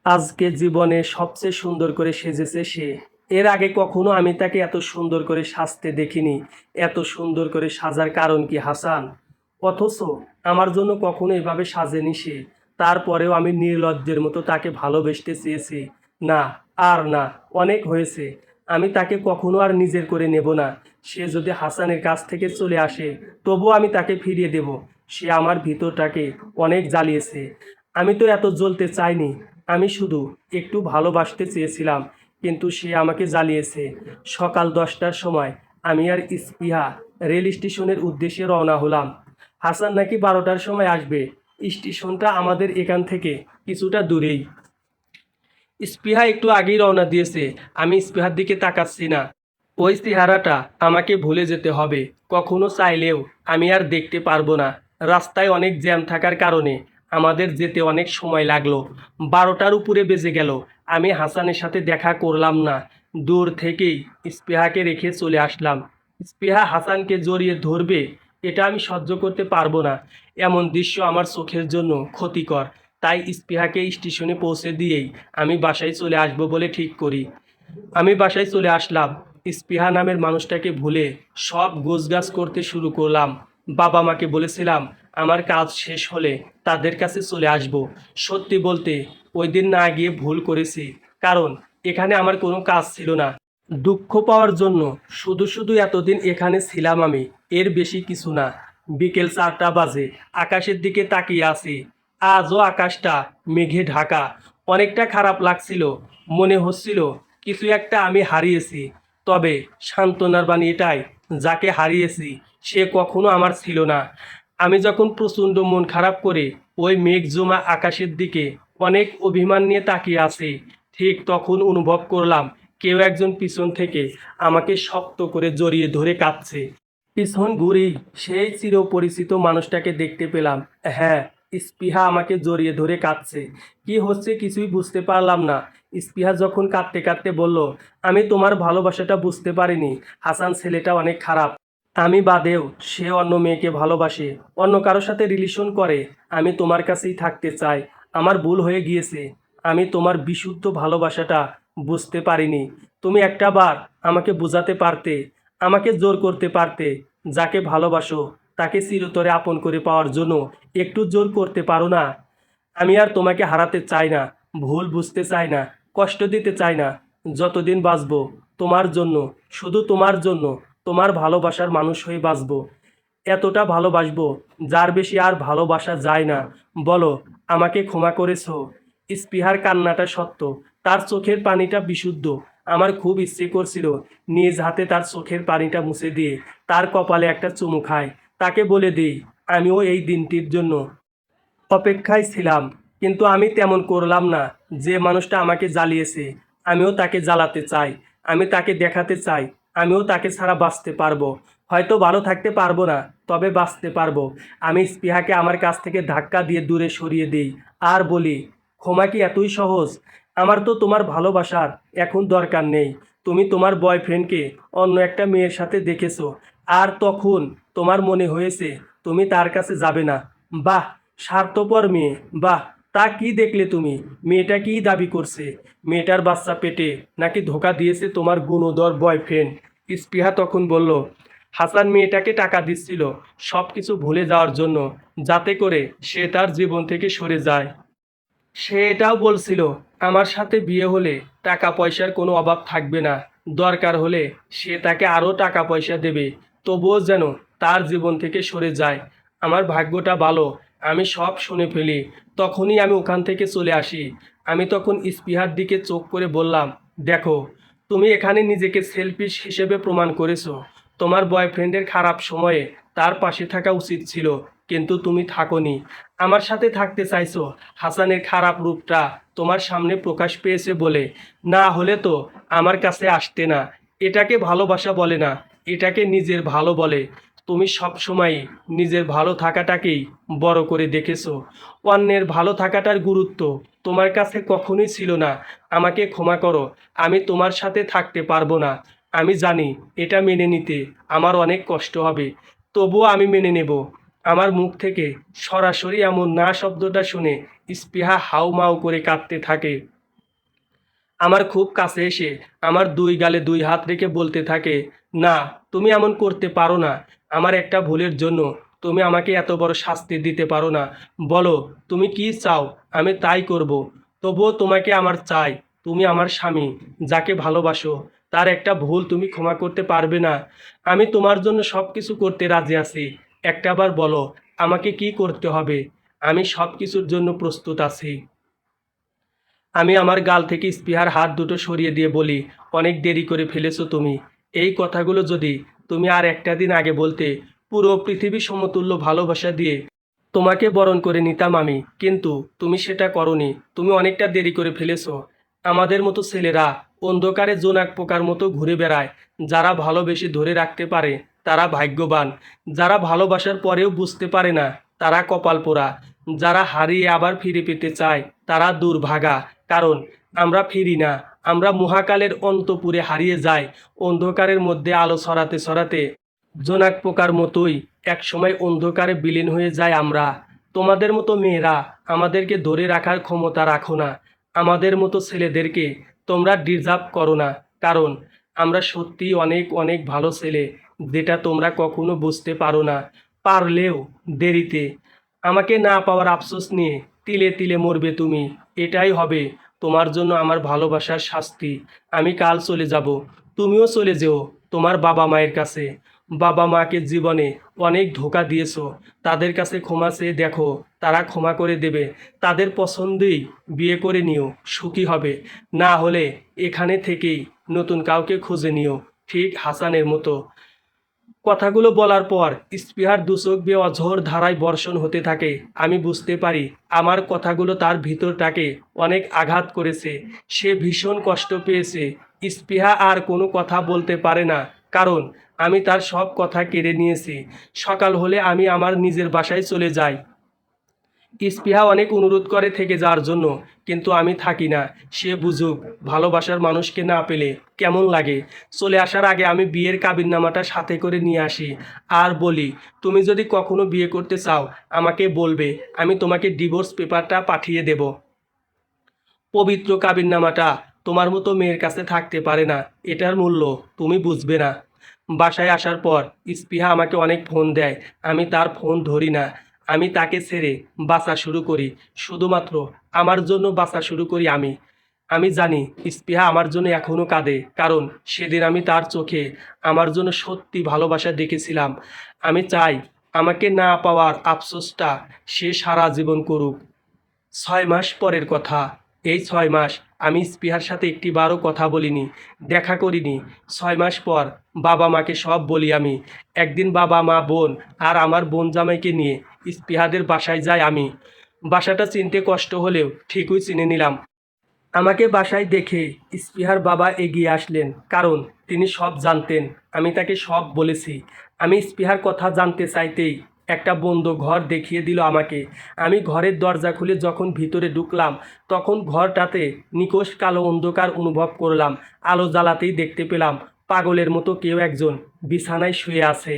আজকে জীবনে সবচেয়ে সুন্দর করে সেজেছে সে। এর আগে কখনো আমি তাকে এত সুন্দর করে সাজতে দেখিনি। এত সুন্দর করে সাজার কারণ কি হাসান? অথচ আমার জন্য কখনো এভাবে সাজেনি সে। তারপরেও আমি নির্লজ্জের মতো তাকে ভালোবেসতে চেয়েছি। না, আর না, অনেক হয়েছে। আমি তাকে কখনো আর নিজের করে নেব না। সে যদি হাসানের কাছ থেকে চলে আসে, তবুও আমি তাকে ফিরিয়ে দেব। সে আমার ভিতরটাকে অনেক জ্বালিয়েছে। আমি তো এত জ্বলতে চাইনি। আমি শুধু একটু ভালোবাসতে চেয়েছিলাম, কিন্তু সে আমাকে জ্বালিয়েছে। সকাল 10টার সময় আমি আর স্পৃহা রেল স্টেশনের উদ্দেশ্যে রওনা হলাম। হাসান নাকি 12টার সময় আসবে। স্টেশনটা আমাদের এখান থেকে কিছুটা দূরেই। স্পৃহা একটু আগেই রওনা দিয়েছে। আমি স্পৃহার দিকে তাকাচ্ছি না। ওই চেহারাটা আমাকে ভুলে যেতে হবে। কখনো চাইলেও আমি আর দেখতে পারবো না। রাস্তায় অনেক জ্যাম থাকার কারণে আমাদের যেতে অনেক সময় লাগলো। 12টার উপরে বেজে গেল। আমি হাসানের সাথে দেখা করলাম না। দূর থেকেই স্পৃহাকে রেখে চলে আসলাম। স্পৃহা হাসানকে জড়িয়ে ধরবে, এটা আমি সহ্য করতে পারবো না। এমন দৃশ্য আমার চোখের জন্য ক্ষতিকর। তাই স্পৃহাকে স্টেশনে পৌঁছে দিয়েই আমি বাসায় চলে আসবো বলে ঠিক করি। আমি বাসায় চলে আসলাম। স্পৃহা নামের মানুষটাকে ভুলে সব গোছগাছ করতে শুরু করলাম। বাবা মাকে বলেছিলাম আমার কাজ শেষ হলে তাদের কাছে চলে আসব। সত্যি বলতে ওই দিন না গিয়ে ভুল করেছি, কারণ এখানে আমার কোনো কাজ ছিল না। দুঃখ পাওয়ার জন্য শুধু শুধু এতদিন এখানে ছিলাম আমি, এর বেশি কিছু না। বিকেল 4টা বাজে, আকাশের দিকে তাকিয়ে আছি। আজও আকাশটা মেঘে ঢাকা। অনেকটা খারাপ লাগছিল। মনে হচ্ছিল কিছু একটা আমি হারিয়েছি। তবে সান্ত্বনার বাণী এটাই, যাকে হারিয়েছি সে কখনো আমার ছিল না। আমি যখন প্রচণ্ড মন খারাপ করে ওই মেঘজমা আকাশের দিকে অনেক অভিমান নিয়ে তাকিয়ে আছি, ঠিক তখন অনুভব করলাম কেউ একজন পিছন থেকে আমাকে শক্ত করে জড়িয়ে ধরে কাঁদছে। পিছন ঘুরেই সেই চিরপরিচিত মানুষটাকে দেখতে পেলাম। হ্যাঁ, স্পৃহা আমাকে জড়িয়ে ধরে কাঁদছে। কি হচ্ছে কিছুই বুঝতে পারলাম না। স্পৃহা যখন কাঁদতে কাঁদতে বলল, আমি তোমার ভালোবাসাটা বুঝতে পারিনি। হাসান ছেলেটা অনেক খারাপ। আমি বাদেও সে অন্য মেয়েকে ভালোবাসে, অন্য কারোর সাথে রিলেশন করে। আমি তোমার কাছেই থাকতে চাই। আমার ভুল হয়ে গিয়েছে। আমি তোমার বিশুদ্ধ ভালোবাসাটা বুঝতে পারিনি। তুমি একটা বার আমাকে বোঝাতে পারতে, আমাকে জোর করতে পারতে। যাকে ভালোবাসো তাকে চিরতরে আপন করে পাওয়ার জন্য একটু জোর করতে পারো না? আমি আর তোমাকে হারাতে চাই না, ভুল বুঝতে চাই না, কষ্ট দিতে চাই না। যতদিন বাঁচবো তোমার জন্য, শুধু তোমার জন্য, তোমার ভালোবাসার মানুষ হয়ে বাঁচবো। এতটা ভালোবাসবো যার বেশি আর ভালোবাসা যায় না। বলো, আমাকে ক্ষমা করেছো? স্পৃহার কান্নাটা সত্য, তার চোখের পানিটা বিশুদ্ধ। আমার খুব ইচ্ছে করছিল নিজ হাতে তার চোখের পানিটা মুছে দিয়ে তার কপালে একটা চুমু খাই, তাকে বলে দিই আমিও এই দিনটির জন্য অপেক্ষায় ছিলাম। কিন্তু আমি তেমন করলাম না। যে মানুষটা আমাকে জ্বালিয়েছে আমিও তাকে জ্বালাতে চাই। আমি তাকে দেখাতে চাই আমিও তাকে ছাড়া বাঁচতে পারবো। হয়তো ভালো থাকতে পারবো না, তবে বাঁচতে পারবো। আমি স্পৃহাকে আমার কাছ থেকে ধাক্কা দিয়ে দূরে সরিয়ে দিই আর বলি, ক্ষমা কি এতই সহজ? আমার তো তোমার ভালোবাসার এখন দরকার নেই। তুমি তোমার বয়ফ্রেন্ডকে অন্য একটা মেয়ের সাথে দেখেছো, আর তখন তোমার মনে হয়েছে তুমি তার কাছে যাবে না। বাহ, স্বার্থপর মেয়ে, বাহ। তা কি দেখলে তুমি? মেয়েটা কি দাবি করছে? মেয়েটার বাচ্চা পেটে নাকি ধোকা দিয়েছে তোমার গুণধর বয়ফ্রেন্ড? স্পৃহা তখন বলল, হাসান মেয়েটাকে টাকা দিচ্ছিল সব কিছু ভুলে যাওয়ার জন্য, যাতে করে সে তার জীবন থেকে সরে যায়। সে এটাও বলছিল আমার সাথে বিয়ে হলে টাকা পয়সার কোনো অভাব থাকবে না। দরকার হলে সে তাকে আরও টাকা পয়সা দেবে, তবুও যেন তার জীবন থেকে সরে যায়। আমার ভাগ্যটা ভালো, আমি সব শুনে ফেলি। তখনই আমি ওখান থেকে চলে আসি। আমি তখন স্পৃহার দিকে চোখ করে বললাম, দেখো, তুমি এখানে নিজেকে সেলফিশ হিসেবে প্রমাণ করেছো। তোমার বয়ফ্রেন্ডের খারাপ সময়ে তার পাশে থাকা উচিত ছিল, কিন্তু তুমি থাকোনি। আমার সাথে থাকতে চাইছো হাসানের খারাপ রূপটা তোমার সামনে প্রকাশ পেয়েছে বলে। না হলে তো আমার কাছে আসতে না। এটাকে ভালোবাসা বলে না, এটাকে নিজের ভালো বলে। তুমি সবসময় নিজের ভালো থাকাটাকেই বড় করে দেখেছো। অন্যের ভালো থাকাটার গুরুত্ব তোমার কাছে কখনোই ছিল না। আমাকে ক্ষমা করো, আমি তোমার সাথে থাকতে পারবো না। আমি জানি এটা মেনে নিতে আমার অনেক কষ্ট হবে, তবুও আমি মেনে নেব। আমার মুখ থেকে সরাসরি এমন না শব্দটা শুনে স্পৃহা হাউমাউ করে কাঁদতে থাকে। আমার খুব কাছে এসে আমার দুই গালে দুই হাত রেখে বলতে থাকে, না, তুমি এমন করতে পারো না। আমার একটা ভুলের জন্য তুমি আমাকে এত বড় শাস্তি দিতে পারো না। বলো, তুমি কি চাও, আমি তাই করব। তবুও তোমাকে আমার চাই। তুমি আমার স্বামী, যাকে ভালোবাসো, তার একটা ভুল তুমি ক্ষমা করতে পারবে না? আমি তোমার জন্য সব কিছু করতে রাজি আছি। একটাবার বলো, আমাকে কি করতে হবে? আমি সব কিছুর জন্য প্রস্তুত আছি। আমি আমার গাল থেকে স্পৃহার হাত দুটো সরিয়ে দিয়ে বলি, অনেক দেরি করে ফেলেছো তুমি। এই কথাগুলো যদি তুমি আর একটা দিন আগে বলতে, পুরো পৃথিবী সমতুল্য ভালোবাসা দিয়ে তোমাকে বরণ করে নিতাম আমি। কিন্তু তুমি সেটা করনি। তুমি অনেকটা দেরি করে ফেলেছো। আমাদের মতো ছেলেরা অন্ধকারে জোনাক পোকার মতো ঘুরে বেড়ায়। যারা ভালোবেসে ধরে রাখতে পারে তারা ভাগ্যবান। যারা ভালোবাসার পরেও বুঝতে পারে না তারা কপাল পোড়া। যারা হারিয়ে আবার ফিরে পেতে চায় তারা দুর্ভাগা। কারণ আমরা ফিরি না, আমরা মহাকালের অন্তপুরে হারিয়ে যাই। অন্ধকারের মধ্যে আলো ছড়াতে ছড়াতে জোনাক পোকার মতোই একসময় অন্ধকারে বিলীন হয়ে যায় আমরা। তোমাদের মতো মেয়েরা আমাদেরকে ধরে রাখার ক্ষমতা রাখো না। আমাদের মতো ছেলেদেরকে তোমরা ডিজার্ভ করো না। কারণ আমরা সত্যিই অনেক অনেক ভালো ছেলে, যেটা তোমরা কখনো বুঝতে পারো না। পারলেও দেরিতে। আমাকে না পাওয়ার আফসোস নিয়ে তিলে তিলে মরবে তুমি। এটাই হবে তোমার জন্য আমার ভালোবাসার শাস্তি। আমি কাল চলে যাব, তুমিও চলে যেও তোমার বাবা মায়ের কাছে। বাবা মাকে জীবনে অনেক ধোঁকা দিয়েছো, তাদের কাছে ক্ষমা চেয়ে দেখো, তারা ক্ষমা করে দেবে। তাদের পছন্দেই বিয়ে করে নিও, সুখী হবে। না হলে এখানে থেকেই নতুন কাউকে খুঁজে নিও, ঠিক হাসানের মতো। কথাগুলো বলার পর স্পৃহার দুচোখ বেয়ে অঝোর ধারায় বর্ষণ হতে থাকে। আমি বুঝতে পারি আমার কথাগুলো তার ভিতরটাকে অনেক আঘাত করেছে। সে ভীষণ কষ্ট পেয়েছে। স্পৃহা আর কোনো কথা বলতে পারে না, কারণ আমি তার সব কথা কেড়ে নিয়েছি। সকাল হলে আমি আমার নিজের বাসায় চলে যাই। স্পৃহা অনেক অনুরোধ করে থেকে যাওয়ার জন্য, কিন্তু আমি থাকি না। সে বুঝুক ভালোবাসার মানুষকে না পেলে কেমন লাগে। চলে আসার আগে আমি বিয়ের কাবিননামাটা সাথে করে নিয়ে আসি আর বলি, তুমি যদি কখনো বিয়ে করতে চাও আমাকে বলবে, আমি তোমাকে ডিভোর্স পেপারটা পাঠিয়ে দেব। পবিত্র কাবিননামাটা তোমার মতো মেয়ের কাছে থাকতে পারে না, এটার মূল্য তুমি বুঝবে না। বাসায় আসার পর স্পৃহা আমাকে অনেক ফোন দেয়, আমি তার ফোন ধরি না। আমি তাকে ছেড়ে বাঁচা শুরু করি, শুধুমাত্র আমার জন্য বাঁচা শুরু করি আমি। আমি জানি স্পৃহা আমার জন্য এখনও কাঁদে, কারণ সেদিন আমি তার চোখে আমার জন্য সত্যি ভালোবাসা দেখেছিলাম। আমি চাই আমাকে না পাওয়ার আফসোসটা সে সারা জীবন করুক। 6 মাস পরের কথা। এই 6 মাস আমি স্পৃহার সাথে একটিবারও কথা বলিনি, দেখা করিনি। 6 মাস পর বাবা মাকে সব বলি আমি। একদিন বাবা মা বোন আর আমার বোন জামাইকে নিয়ে স্পৃহাদের বাসায় যাই আমি। বাসাটা চিনতে কষ্ট হলেও ঠিকই চিনে নিলাম। আমাকে বাসায় দেখে স্পৃহার বাবা এগিয়ে আসলেন, কারণ তিনি সব জানতেন। আমি তাকে সব বলেছি। আমি স্পৃহার কথা জানতে চাইতেই একটা বন্ধ ঘর দেখিয়ে দিল আমাকে। আমি ঘরের দরজা খুলে যখন ভিতরে ঢুকলাম, তখন ঘরটাতে নিকষ কালো অন্ধকার অনুভব করলাম। আলো জ্বালাতেই দেখতে পেলাম পাগলের মতো কেউ একজন বিছানায় শুয়ে আছে।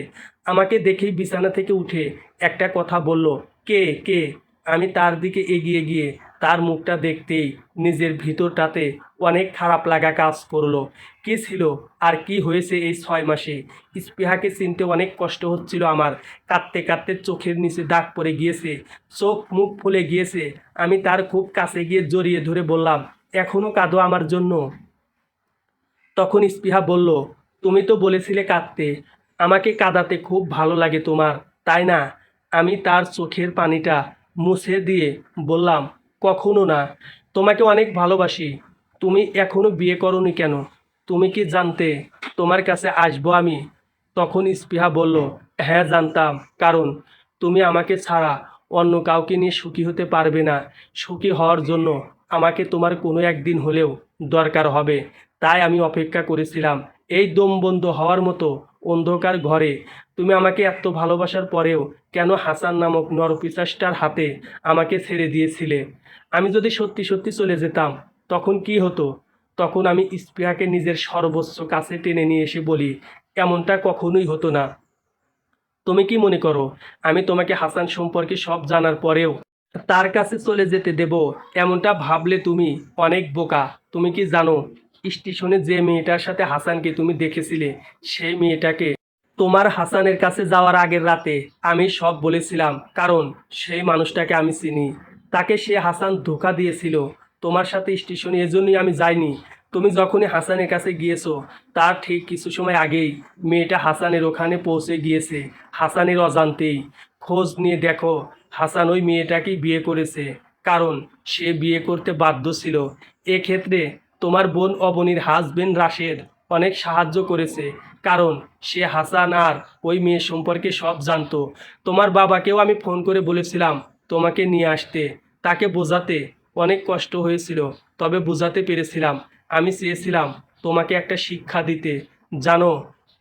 আমাকে দেখেই বিছানা থেকে উঠে একটা কথা বলল, কে কে? আমি তার দিকে এগিয়ে গিয়ে তার মুখটা দেখতেই নিজের ভিতরটাতে অনেক খারাপ লাগা কাজ করলো। কি ছিল আর কি হয়েছে এই 6 মাসে? স্পৃহাকে চিনতে অনেক কষ্ট হচ্ছিল আমার। কাঁদতে কাঁদতে চোখের নিচে দাগ পড়ে গিয়েছে, চোখ মুখ ফুলে গিয়েছে। আমি তার খুব কাছে গিয়ে জড়িয়ে ধরে বললাম, এখনো কাঁদো আমার জন্য? তখন স্পৃহা বলল, তুমি তো বলেছিলে কাঁদতে, আমাকে কাঁদাতে খুব ভালো লাগে তোমার, তাই না? আমি তার চোখের পানিটা মুছে দিয়ে বললাম, কখনো না, তোমাকে অনেক ভালোবাসি। তুমি এখনো বিয়ে করোনি কেন? তুমি কি জানতে তোমার কাছে আসবো আমি? তখন স্পৃহা বলল, হ্যাঁ জানতাম, কারণ তুমি আমাকে ছাড়া অন্য কাউকে নিয়ে সুখী হতে পারবে না। সুখী হওয়ার জন্য আমাকে তোমার কোনো একদিন হলেও দরকার হবে। তাই আমি অপেক্ষা করেছিলাম এই দম বন্ধ হওয়ার মতো অন্ধকার ঘরে। তুমি আমাকে এত ভালোবাসার পরেও কেন হাসান নামক নরপিশাচটার হাতে আমাকে ছেড়ে দিয়েছিলে? আমি যদি সত্যি সত্যি চলে যেতাম, তখন কি হতো? তখন আমি স্পৃহাকে নিজের সর্বোচ্চ কাছে টেনে নিয়ে এসে বলি, এমনটা কখনোই হতো না। তুমি কি মনে করো আমি তোমাকে হাসান সম্পর্কে সব জানার পরেও তার কাছে চলে যেতে দেব? এমনটা ভাবলে তুমি অনেক বোকা। তুমি কি জানো, স্টেশনে যে মেয়েটার সাথে হাসানকে তুমি দেখেছিলে, সেই মেয়েটাকে তোমার হাসানের কাছে যাওয়ার আগের রাতে আমি সব বলেছিলাম, কারণ সেই মানুষটাকে আমি চিনি। তাকে সে হাসান ধোঁকা দিয়েছিল তোমার সাথে স্টেশনে, এজন্যই আমি যাইনি। তুমি যখনই হাসানের কাছে গিয়েছো, তার ঠিক কিছু সময় আগেই মেয়েটা হাসানের ওখানে পৌঁছে গিয়েছে, হাসানের অজান্তেই। খোঁজ নিয়ে দেখো, হাসান ওই মেয়েটাকেই বিয়ে করেছে, কারণ সে বিয়ে করতে বাধ্য ছিল। এক্ষেত্রে তোমার বোন অবনীর হাজবেন্ড রাশেদ অনেক সাহায্য করেছে, কারণ সে হাসান আর ওই মেয়ে সম্পর্কে সব জানতো। তোমার বাবাকেও আমি ফোন করে বলেছিলাম তোমাকে নিয়ে আসতে, তাকে বোঝাতে অনেক কষ্ট হয়েছিল, তবে বোঝাতে পেরেছিলাম। আমি চেয়েছিলাম তোমাকে একটা শিক্ষা দিতে। জানো,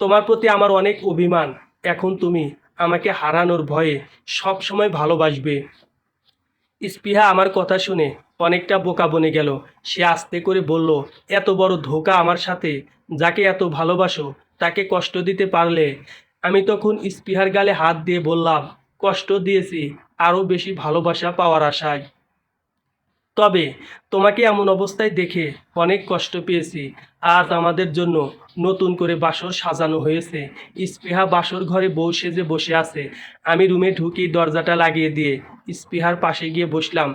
তোমার প্রতি আমার অনেক অভিমান। এখন তুমি আমাকে হারানোর ভয়ে সব সময় ভালোবাসবে। স্পৃহা আমার কথা শুনে অনেকটা বোকা বনে গেল। সে আস্তে করে বলল, এত বড় ধোঁকা আমার সাথে, যাকে এত ভালোবাসো তাকে কষ্ট দিতে পারলে? আমি তখন স্পৃহার গালে হাত দিয়ে বললাম, কষ্ট দিয়েছি আরও বেশি ভালোবাসা পাওয়ার আশায়। তবে তোমাকে এমন অবস্থায় দেখে অনেক কষ্ট পেয়েছি। আজ আমাদের জন্য নতুন করে বাসর সাজানো হয়েছে। স্পৃহা বাসর ঘরে বউ সেজে বসে আছে। আমি রুমে ঢুকি দরজাটা লাগিয়ে দিয়ে স্পৃহার পাশে গিয়ে বসলাম।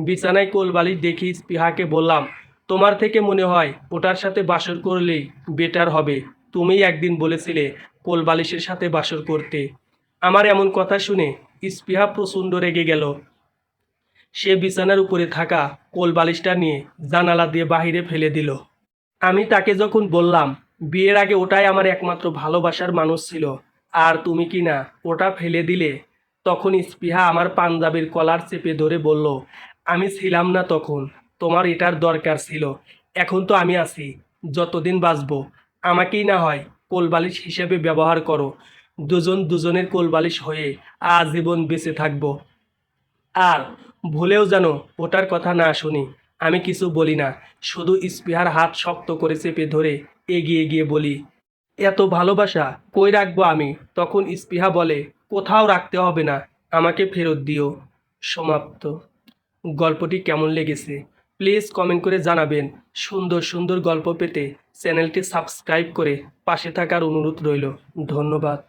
বিছানায় কোলবালিশ দেখি স্পৃহাকে বললাম, তোমার থেকে মনে হয় ওটার সাথে বাসর করলেই বেটার হবে। তুমিই একদিন বলেছিলে কোলবালিশের সাথে বাসর করতে। আমার এমন কথা শুনে স্পৃহা প্রচণ্ড রেগে গেল। সে বিছানার উপরে থাকা কোলবালিশটা নিয়ে জানালা দিয়ে বাহিরে ফেলে দিল। আমি তাকে যখন বললাম, বিয়ের আগে ওটাই আমার একমাত্র ভালোবাসার মানুষ ছিল, আর তুমি কি না ওটা ফেলে দিলে? তখন স্পৃহা আমার পাঞ্জাবির কলার চেপে ধরে বলল, আমি ছিলাম না তখন, তোমার এটার দরকার ছিল। এখন তো আমি আছি, যতদিন বাঁচবো আমাকেই না হয় কোলবালিশ হিসেবে ব্যবহার করো। দুজন দুজনের কোলবালিশ হয়ে আজীবন বেঁচে থাকবো। আর ভুলেও যেন ওটার কথা না শুনি। আমি কিছু বলি না, শুধু স্পৃহার হাত শক্ত করে চেপে ধরে এগিয়ে গিয়ে বলি, এত ভালোবাসা কই রাখবো আমি? তখন স্পৃহা বলে, কোথাও রাখতে হবে না, আমাকে ফেরত দিও। সমাপ্ত। গল্পটি কেমন লেগেছে প্লিজ কমেন্ট করে জানাবেন। সুন্দর সুন্দর গল্প পেতে চ্যানেলটি সাবস্ক্রাইব করে পাশে থাকার অনুরোধ রইল। ধন্যবাদ।